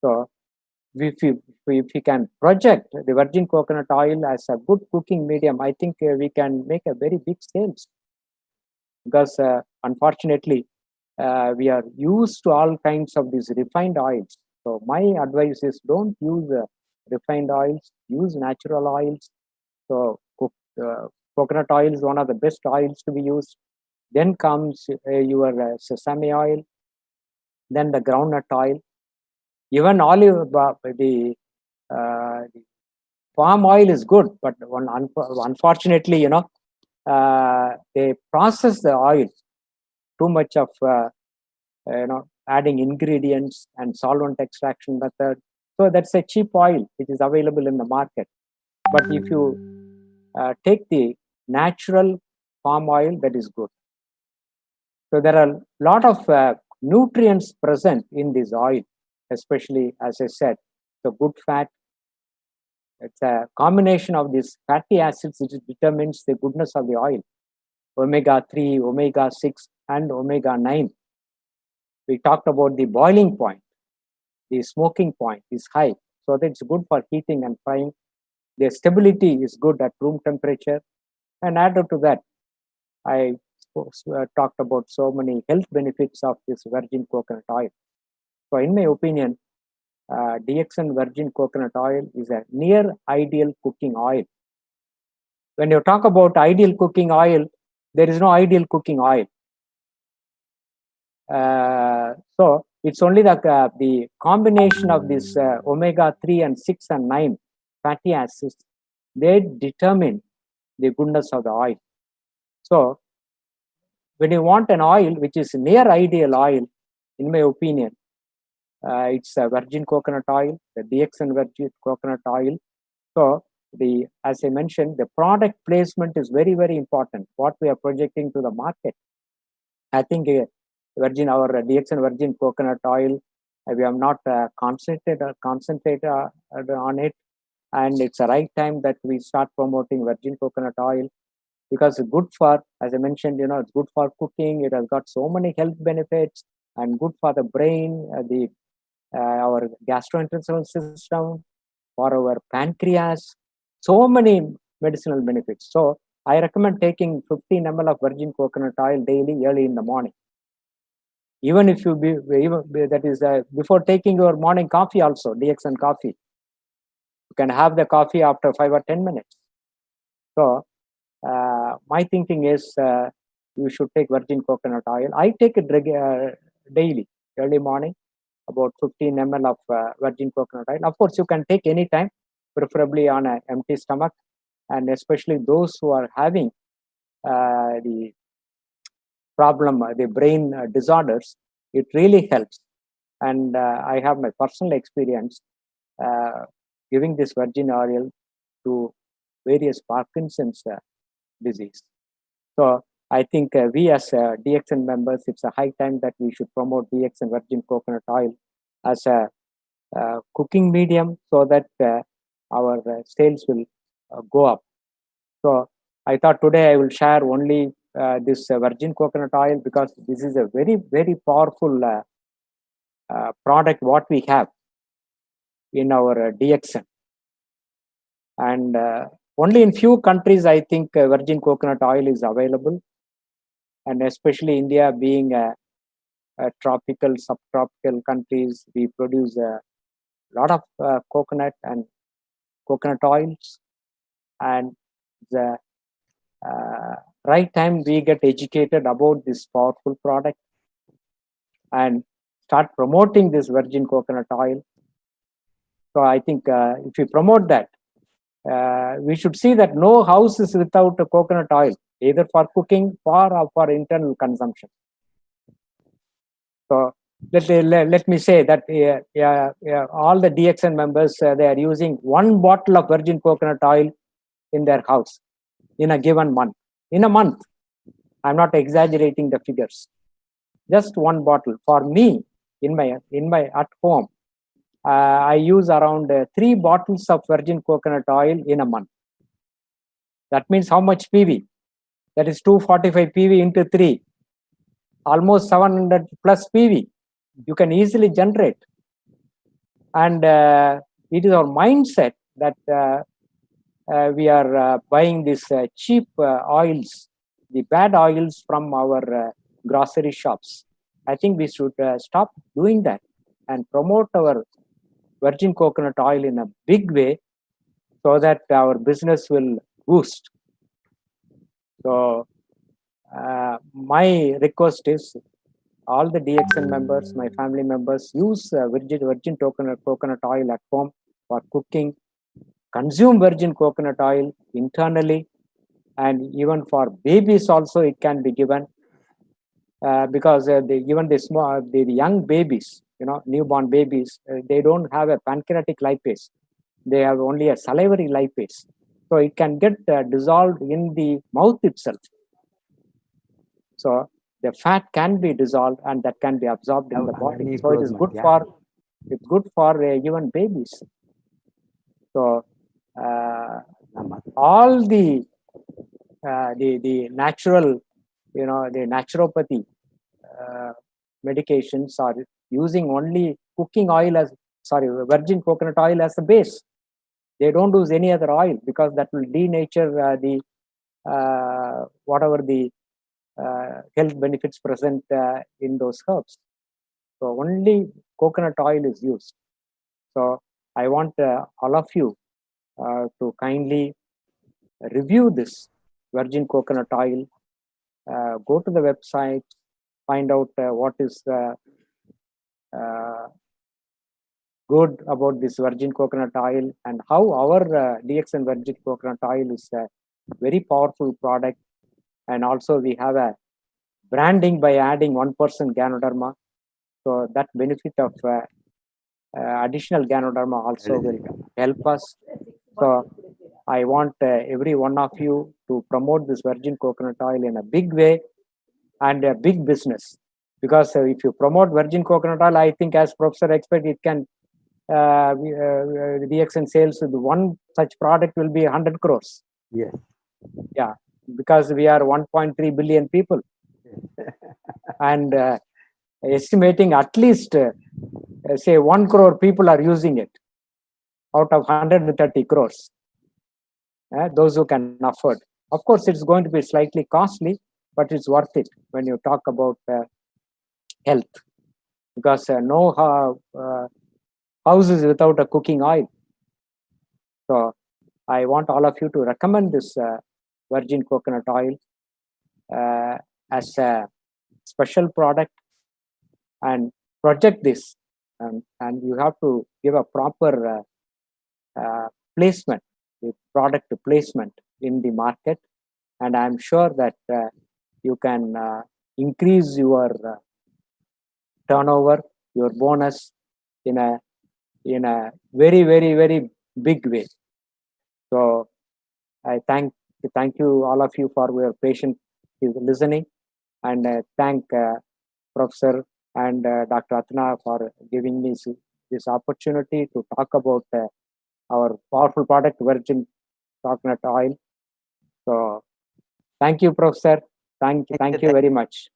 So if we can project the virgin coconut oil as a good cooking medium, I think we can make a very big sales. Because unfortunately, we are used to all kinds of these refined oils. So my advice is, don't use refined oils, use natural oils. So coconut oil is one of the best oils to be used. Then comes your sesame oil, then the groundnut oil, even olive, the palm oil is good, but unfortunately, they process the oil too much of adding ingredients and solvent extraction method. So that's a cheap oil which is available in the market. But if you take the natural palm oil, that is good. So there are a lot of nutrients present in this oil, especially, as I said, the good fat. It's a combination of these fatty acids which determines the goodness of the oil. Omega-3, omega-6, and omega-9. We talked about the boiling point. The smoking point is high. So that's good for heating and frying. The stability is good at room temperature. And added to that, I talked about so many health benefits of this virgin coconut oil. So in my opinion, DXN virgin coconut oil is a near ideal cooking oil. When you talk about ideal cooking oil, there is no ideal cooking oil. So it's only the combination of this omega-3 and 6 and 9 fatty acids, they determine the goodness of the oil. So when you want an oil which is near ideal oil, in my opinion, it's a virgin coconut oil, the DXN virgin coconut oil. So as I mentioned, the product placement is very, very important. What we are projecting to the market. I think our DXN virgin coconut oil, we have not concentrated on it, and it's the right time that we start promoting virgin coconut oil, because it's good for, as I mentioned, it's good for cooking. It has got so many health benefits and good for the brain, our gastrointestinal system, for our pancreas, so many medicinal benefits. So I recommend taking 15 ml of virgin coconut oil daily, early in the morning. Even if you that is before taking your morning coffee also, DXN coffee. You can have the coffee after 5 or 10 minutes. So my thinking is you should take virgin coconut oil. I take it daily, early morning, about 15 ml of virgin coconut oil. Of course, you can take any time, preferably on an empty stomach, and especially those who are having the problem, the brain disorders, it really helps. And I have my personal experience giving this virgin oil to various Parkinson's disease. So I think we as DXN members, it's a high time that we should promote DXN virgin coconut oil as a cooking medium, so that our sales will go up. So I thought today I will share only this virgin coconut oil, because this is a very, very powerful product what we have in our DXN. And only in few countries, I think virgin coconut oil is available. And especially India being a tropical, subtropical countries, we produce a lot of coconut and coconut oils. And the right time we get educated about this powerful product and start promoting this virgin coconut oil. So I think if we promote that, we should see that no house is without a coconut oil, either for cooking or for internal consumption. So let me say that all the DXN members, they are using 1 bottle of virgin coconut oil in their house in a given month. In a month, I'm not exaggerating the figures. Just 1 bottle. For me, in my at home, I use around 3 bottles of virgin coconut oil in a month. That means how much PV? That is 245 PV into 3. Almost 700 plus PV. You can easily generate. And it is our mindset that we are buying these cheap oils, the bad oils from our grocery shops. I think we should stop doing that and promote our virgin coconut oil in a big way, so that our business will boost. So my request is all the DXN members, my family members, use virgin coconut oil at home for cooking. Consume virgin coconut oil internally, and even for babies also it can be given, because even the young babies, newborn babies, they don't have a pancreatic lipase. They have only a salivary lipase. So it can get dissolved in the mouth itself. So the fat can be dissolved and that can be absorbed in the body. So it is good for even babies. So all the natural, the naturopathy medications are using only virgin coconut oil as the base. They don't use any other oil because that will denature whatever the health benefits present in those herbs. So only coconut oil is used. So I want all of you to kindly review this virgin coconut oil. Go to the website, find out what is good about this virgin coconut oil and how our DXN virgin coconut oil is a very powerful product. And also we have a branding by adding 1% Ganoderma. So that benefit of additional Ganoderma also will help us. So I want every one of you to promote this virgin coconut oil in a big way and a big business. Because if you promote virgin coconut oil, I think as Professor expect, it can, DXN sales with one such product will be 100 crores. Yes. Yeah, because we are 1.3 billion people. And estimating at least, say 1 crore people are using it out of 130 crores. Those who can afford. Of course, it's going to be slightly costly, but it's worth it when you talk about health. Because no house is without a cooking oil. So I want all of you to recommend this virgin coconut oil as a special product and project this. And you have to give a proper placement, the product placement in the market. And I'm sure that you can increase your turnover, your bonus in a very, very, very big way. So I thank you all of you for your patient listening, and thank Professor and Dr. Atna for giving me this opportunity to talk about our powerful product, virgin coconut oil. So thank you, Professor. Thank you very much.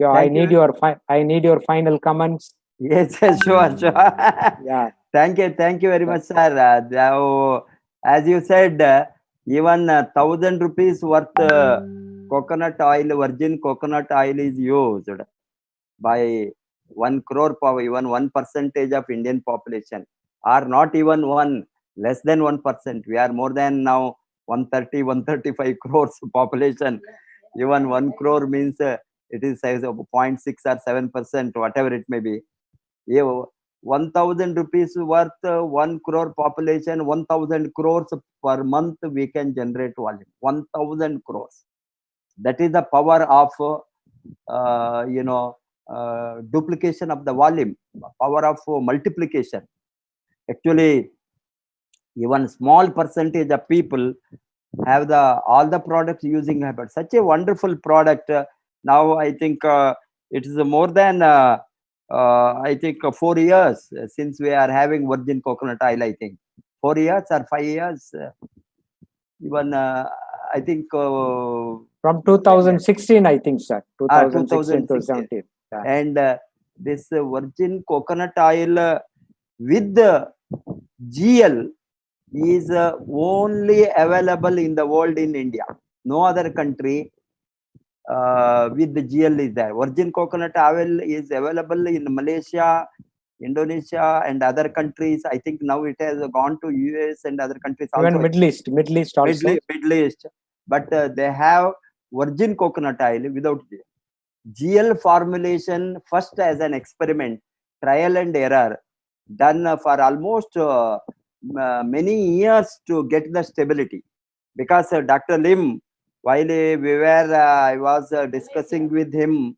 I need your final comments. Yes, sure. Yeah. Thank you very much, sir. As you said, even 1,000 rupees worth coconut oil, virgin coconut oil is used by 1 crore, even 1% of Indian population, or not even less than 1%. We are more than now 130, 135 crores population. Even 1 crore means it is size of 0.6 or 7%, whatever it may be. 1,000 rupees worth 1 crore population, 1,000 crores per month we can generate volume. 1,000 crores. That is the power of duplication of the volume, power of multiplication. Actually, even small percentage of people have all the products using habit. Such a wonderful product. Now I think it is more than I think 4 years since we are having virgin coconut oil. I think 4 years or 5 years. Even I think from 2016, I think, sir. 2016 to 2017. Yeah. And this virgin coconut oil with GL is only available in the world in India. No other country with the GL is there. Virgin coconut oil is available in Malaysia, Indonesia, and other countries. I think now it has gone to US and other countries also. Even Middle East also. Middle East. But they have virgin coconut oil without GL. GL formulation first as an experiment, trial and error, done for almost many years to get the stability. Because Dr. Lim while I was discussing with him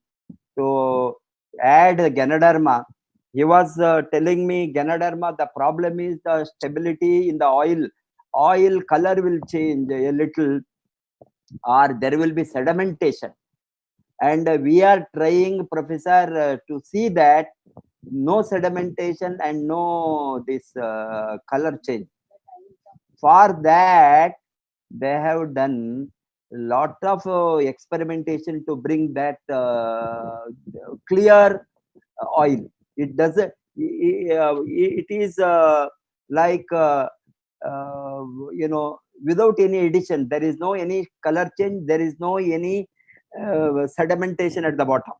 to add Ganoderma, he was telling me Ganoderma, the problem is the stability in the oil. Oil color will change a little, or there will be sedimentation. And we are trying, Professor, to see that no sedimentation and no this color change. For that, they have done a lot of experimentation to bring that clear oil. It doesn't. It is like you know, without any addition. There is no any color change. There is no any sedimentation at the bottom.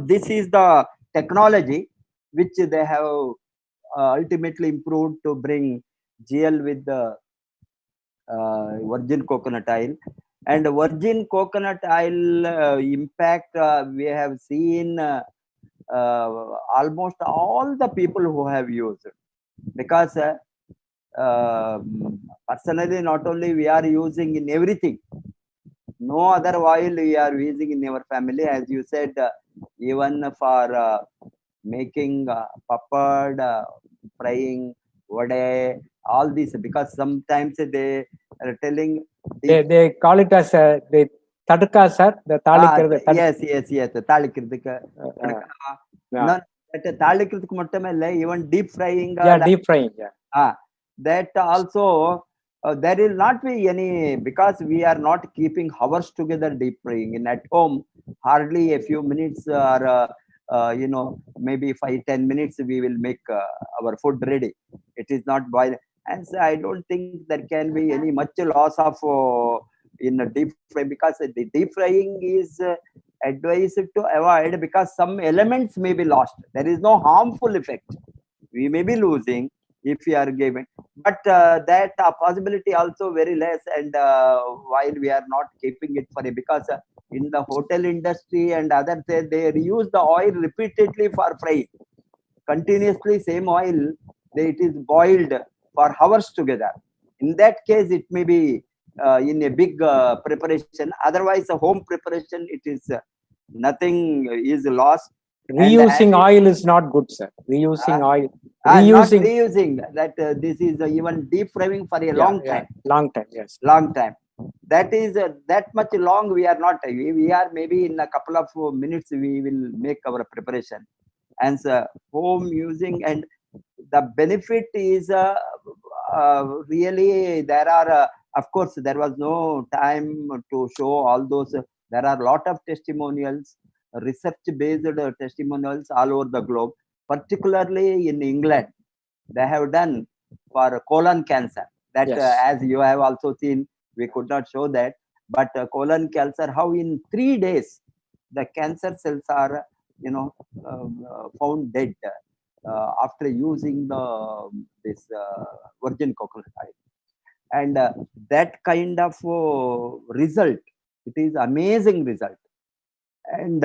This is the technology which they have ultimately improved to bring GL with the virgin coconut oil. And virgin coconut oil impact we have seen almost all the people who have used it, because personally, not only we are using in everything, no other oil we are using in our family, as you said, even for making papad, frying, vade, all these, because sometimes they are telling they call it as the tadka, sir. The தாளிக்கிறது. yes, தாளிக்கிறதுக்கு தாளிக்கிறதுக்கு மட்டுமே இல்லை, even deep frying, deep frying, that also there will not be any, because we are not keeping hours together deep frying. In at home, hardly a few minutes, or you know, maybe 5-10 minutes we will make our food ready. It is not boil, and so I don't think there can be any much loss of in a deep fry, because the deep frying is advised to avoid, because some elements may be lost. There is no harmful effect we may be losing if we are giving, but that possibility also very less. And while we are not keeping it for it, because in the hotel industry and others, they reuse the oil repeatedly for frying, continuously same oil, it is boiled for hours together. In that case, it may be in a big preparation. Otherwise, a home preparation, it is nothing is lost. Reusing oil is not good, sir. Reusing oil. Not reusing that. This is even deep frying for a long time. Long time, yes. Long time. That is that much long. We are not. We are maybe in a couple of minutes we will make our preparation. And home using, and the benefit is really, there are. Of course, there was no time to show all those. There are a lot of testimonials, research-based testimonials all over the globe, particularly in England. They have done for colon cancer. That as you have also seen, we could not show that, but colon cancer, how in 3 days the cancer cells are, you know, found dead after using this virgin coconut oil. And that kind of result, it is amazing result. And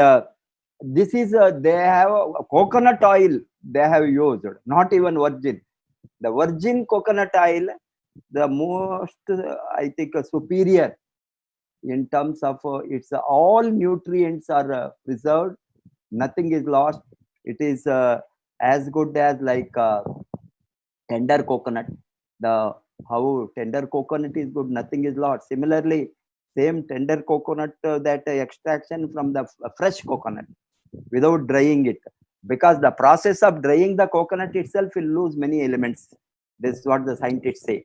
this is they have coconut oil they have used, not even virgin. The virgin coconut oil, the most I think superior in terms of its all nutrients are preserved, nothing is lost. It is as good as like tender coconut. The how tender coconut is good, nothing is lost. Similarly, same tender coconut, that extraction from the fresh coconut without drying it, because the process of drying the coconut itself will lose many elements. This is what the scientists say,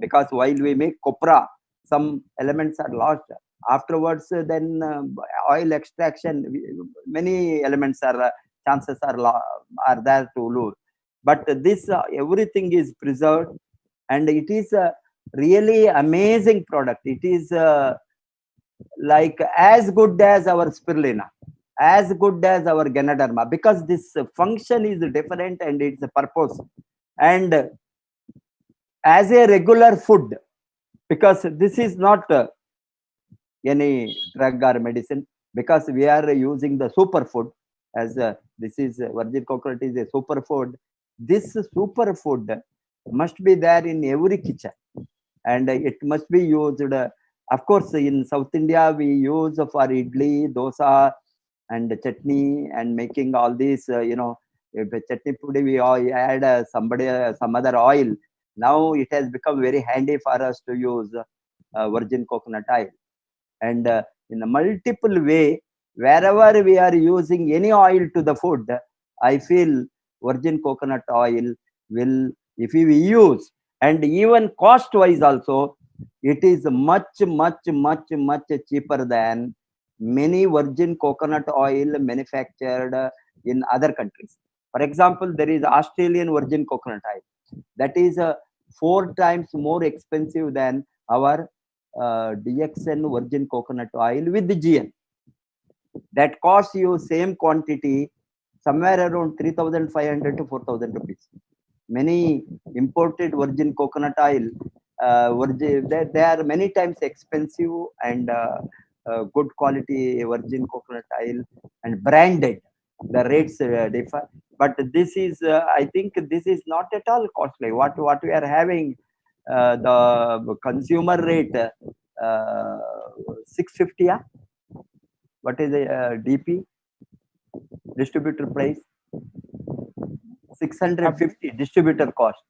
because while we make copra, some elements are lost. Afterwards, then oil extraction, many elements are chances are there to lose. But this everything is preserved, and it is a really amazing product. It is like as good as our spirulina, as good as our Ganoderma, because this function is different and its purpose. And as a regular food, because this is not any drug or medicine, because we are using the superfood, as this is virgin coconut is a superfood. This superfood must be there in every kitchen, and it must be used Of course, in South India, we use for idli, dosa, and chutney, and making all these, if a chutney pudi, we all add some other oil. Now it has become very handy for us to use virgin coconut oil. And in a multiple way, wherever we are using any oil to the food, I feel virgin coconut oil will, if we use, and even cost wise also, it is much cheaper than many virgin coconut oil manufactured in other countries. For example, there is Australian virgin coconut oil that is 4 times more expensive than our DXN virgin coconut oil with the GN. That costs you same quantity somewhere around 3,500 to 4,000 rupees. Many imported virgin coconut oil, they are many times expensive, and good quality virgin coconut oil and branded. The rates differ, but this is, I think, this is not at all costly. What we are having, the consumer rate, 650. Yeah? What is the DP distributor price? 650 distributor cost.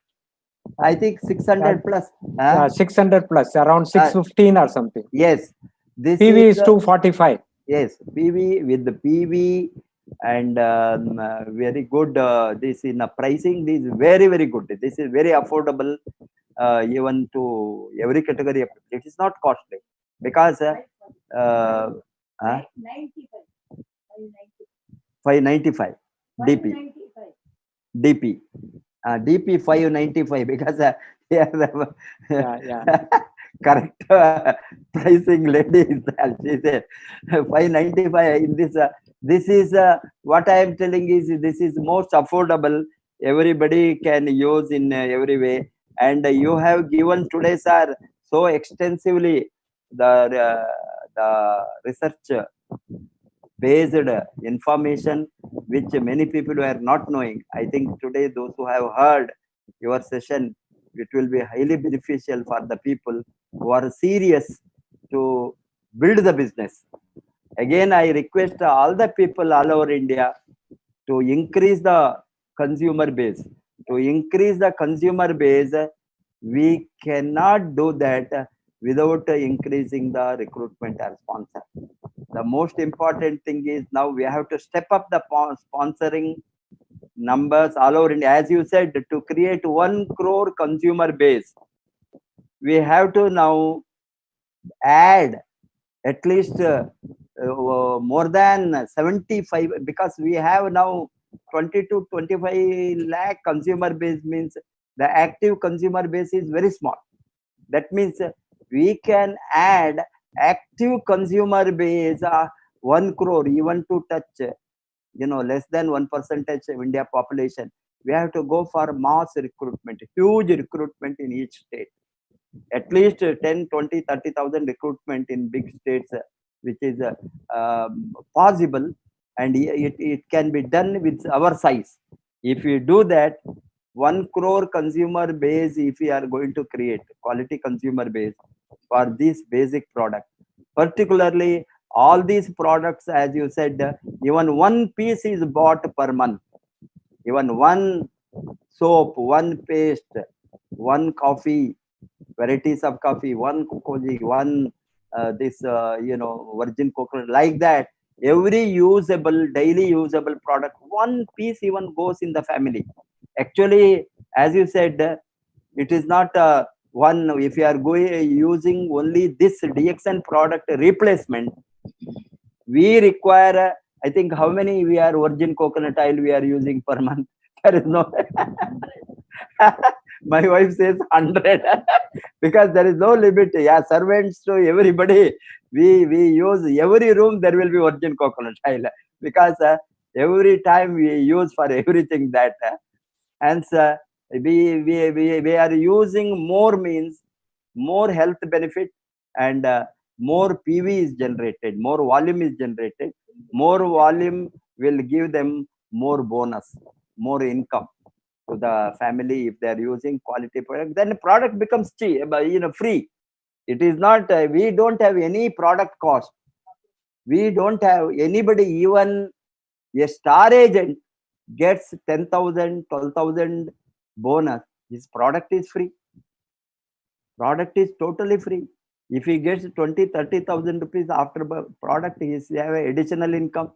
I think 600 plus. Yeah, 600 plus, around 615 or something. Yes. This PV is 245. Yes, PV with the PV and very good. This in a pricing, this is very good. This is very affordable, even to every category. It is not costly because 595 DP. DP. DP 595 because correct pricing lady is that. She said 595 in this. This is what I am telling is, this is most affordable. Everybody can use in every way, and you have given today, sir, so extensively the research based information which many people were not knowing. I think today those who have heard your session, it will be highly beneficial for the people who are serious to build the business. Again, I request all the people all over India to increase the consumer base. To increase the consumer base, we cannot do that without increasing the recruitment or sponsor. The most important thing is now we have to step up the sponsoring numbers all over India. As you said, to create 1 crore consumer base, we have to now add at least more than 75, because we have now 20 to 25 lakh consumer base, means the active consumer base is very small. That means we can add active consumer base 1 crore, even to touch less than 1% of India population. We have to go for mass recruitment, huge recruitment in each state, at least 10, 20, 30,000 recruitment in big states, which is possible, and it can be done with our size. If we do that, 1 crore consumer base, if we are going to create quality consumer base for this basic product, particularly all these products, as you said, even one piece is bought per month, even one soap, one paste, one coffee, varieties of coffee, one koji, one this virgin coconut, like that. Every usable, daily usable product, one piece even goes in the family. Actually, as you said, it is not one. If you are going using only this DXN product replacement, we require, I think, how many we are virgin coconut oil we are using per month? There is no. My wife says 100 because there is no limit. Yeah, servants to everybody. We use every room. There will be virgin coconut oil because every time we use for everything that. And we are using more, means more health benefit, and more PV is generated, more volume is generated. More volume will give them more bonus, more income to the family if they are using quality product. Then the product becomes cheap, free. It is not, we don't have any product cost. We don't have anybody, even a star agent gets 10,000, 12,000 bonus. His product is free. Product is totally free. If he gets 20, 30,000 rupees after product, he have additional income.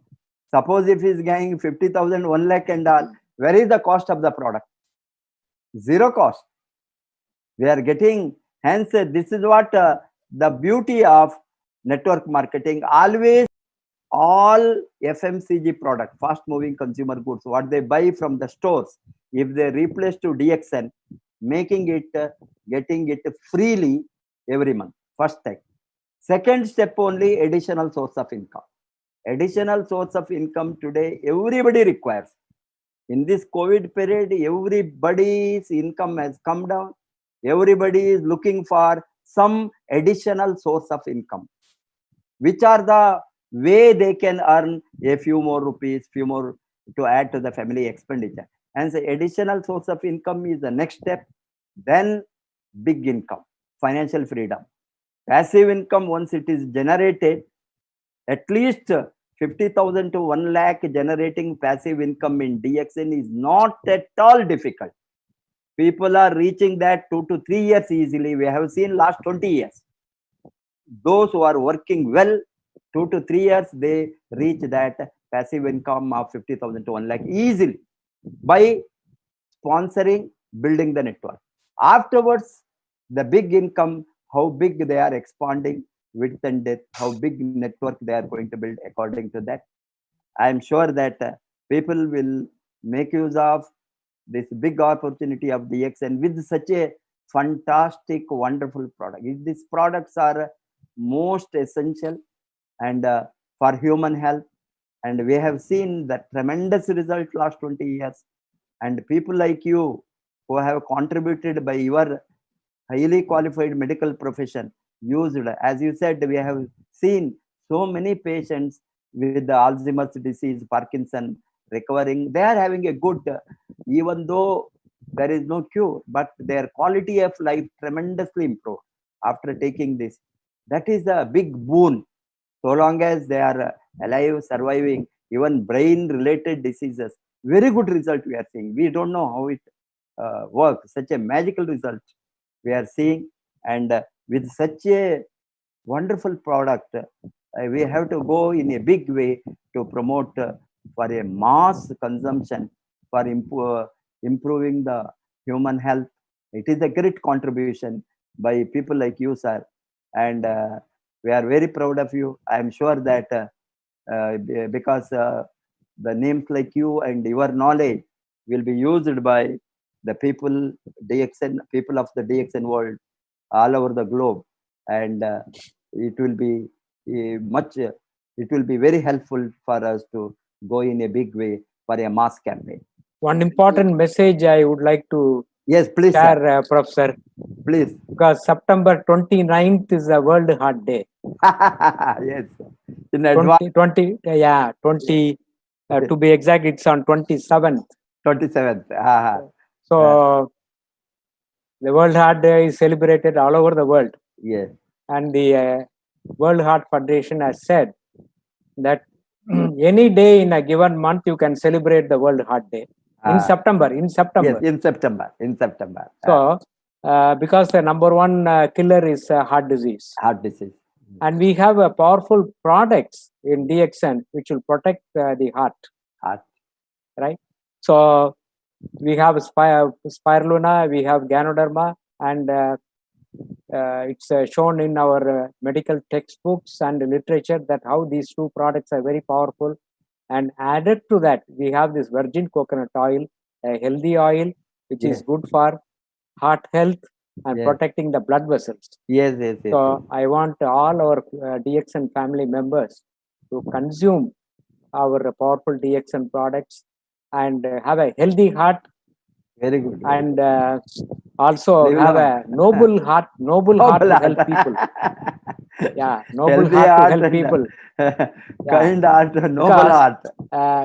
Suppose if he is getting 50,000, 1 lakh and all, where is the cost of the product? Zero cost. We are getting, hence this is what the beauty of network marketing. Always all FMCG product, fast moving consumer goods, what they buy from the stores, if they replace to DXN, making it, getting it freely every month. First step. Second step, only additional source of income. Additional source of income today everybody requires. In this COVID period, everybody's income has come down. Everybody is looking for some additional source of income. Which are the way they can earn a few more rupees, few more to add to the family expenditure. And the additional source of income is the next step. Then big income, financial freedom. Passive income, once it is generated, at least 50,000 to 1 lakh generating passive income in DXN is not at all difficult. People are reaching that 2 to 3 years easily. We have seen last 20 years. Those who are working well, 2 to 3 years, they reach that passive income of 50,000 to 1 lakh easily by sponsoring, building the network. Afterwards, the big income, how big they are expanding, width and depth, how big network they are going to build according to that. I am sure that people will make use of this big opportunity of DXN with such a fantastic, wonderful product. These products are most essential and for human health, and we have seen the tremendous result last 20 years. And people like you who have contributed by your highly qualified medical profession used, as you said, we have seen so many patients with the Alzheimer's disease, Parkinson recovering. They are having a good, even though there is no cure, but their quality of life tremendously improved after taking this. That is a big boon. So long as they are alive, surviving, even brain related diseases, very good result we are seeing. We don't know how it works. Such a magical result we are seeing, and with such a wonderful product, we have to go in a big way to promote for a mass consumption for improving the human health. It is a great contribution by people like you, sir, and we are very proud of you. I am sure that because the names like you and your knowledge will be used by the people, DXN, people of the DXN world all over the globe, and it will be it will be very helpful for us to go in a big way for a mass campaign. One important message I would like to please share, Professor. Please. Because September 29th is a World Heart Day. Yes. In advance. 20, to be exact, it's on 27th. 27th. So the World Heart Day is celebrated all over the world. Yes. And the World Heart Federation has said that any day in a given month you can celebrate the World Heart Day. In September. Yes, in September. So, because the number one killer is heart disease. Heart disease. And we have powerful products in DXN which will protect the heart. Right? So, we have spirulina, we have Ganoderma, and it's shown in our medical textbooks and literature that how these two products are very powerful. And added to that, we have this virgin coconut oil, a healthy oil, which is good for heart health and protecting the blood vessels. So I want all our DXN family members to consume our powerful DXN products and have a healthy heart. Very good. And also have a noble heart to help people. Yeah, noble heart to help people. Kind heart, noble heart.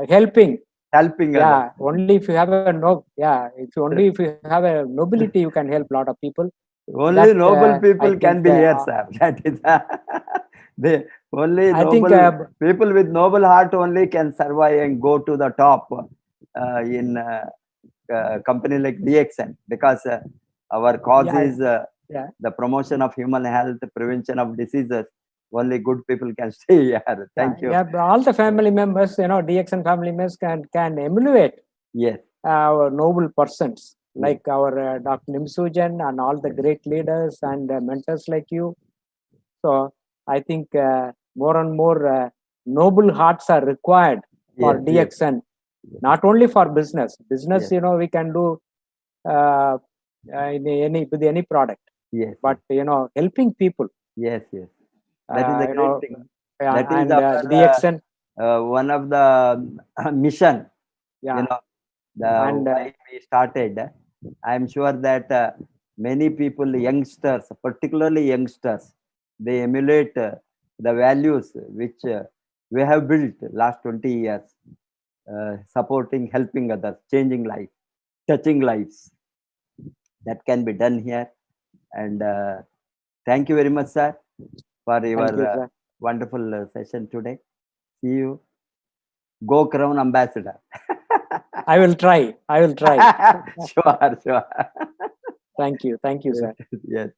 Helping. Yeah, only if you have a if you have a nobility, you can help a lot of people. Only noble I people can think be here, sir. That is the only I think noble people with noble heart only can survive and go to the top in company like DXN, because our cause yeah, is yeah, the promotion of human health, prevention of diseases. Only good people can stay here. Thank you. yeah. But all the family members, DXN family members can emulate Yes. our noble persons Yes. like our Dr. Nimsujan and all the great leaders and mentors like you. So I think more and more noble hearts are required for Yes. Yes. DXN, not only for business. Business, Yes. we can do uh, with any product, Yes. but helping people. Yes. Yes. That is a You great know, thing. That is and our DXN, one of the mission. yeah, The and why we started. I am sure that many people, youngsters, particularly youngsters, they emulate the values which we have built last 20 years, supporting, helping others, changing life, touching lives. That can be done here. And thank you very much, sir, for thank your you, sir. wonderful session today. See you. Go Crown Ambassador. I will try. Sure, sure. Thank you, sir. Yes.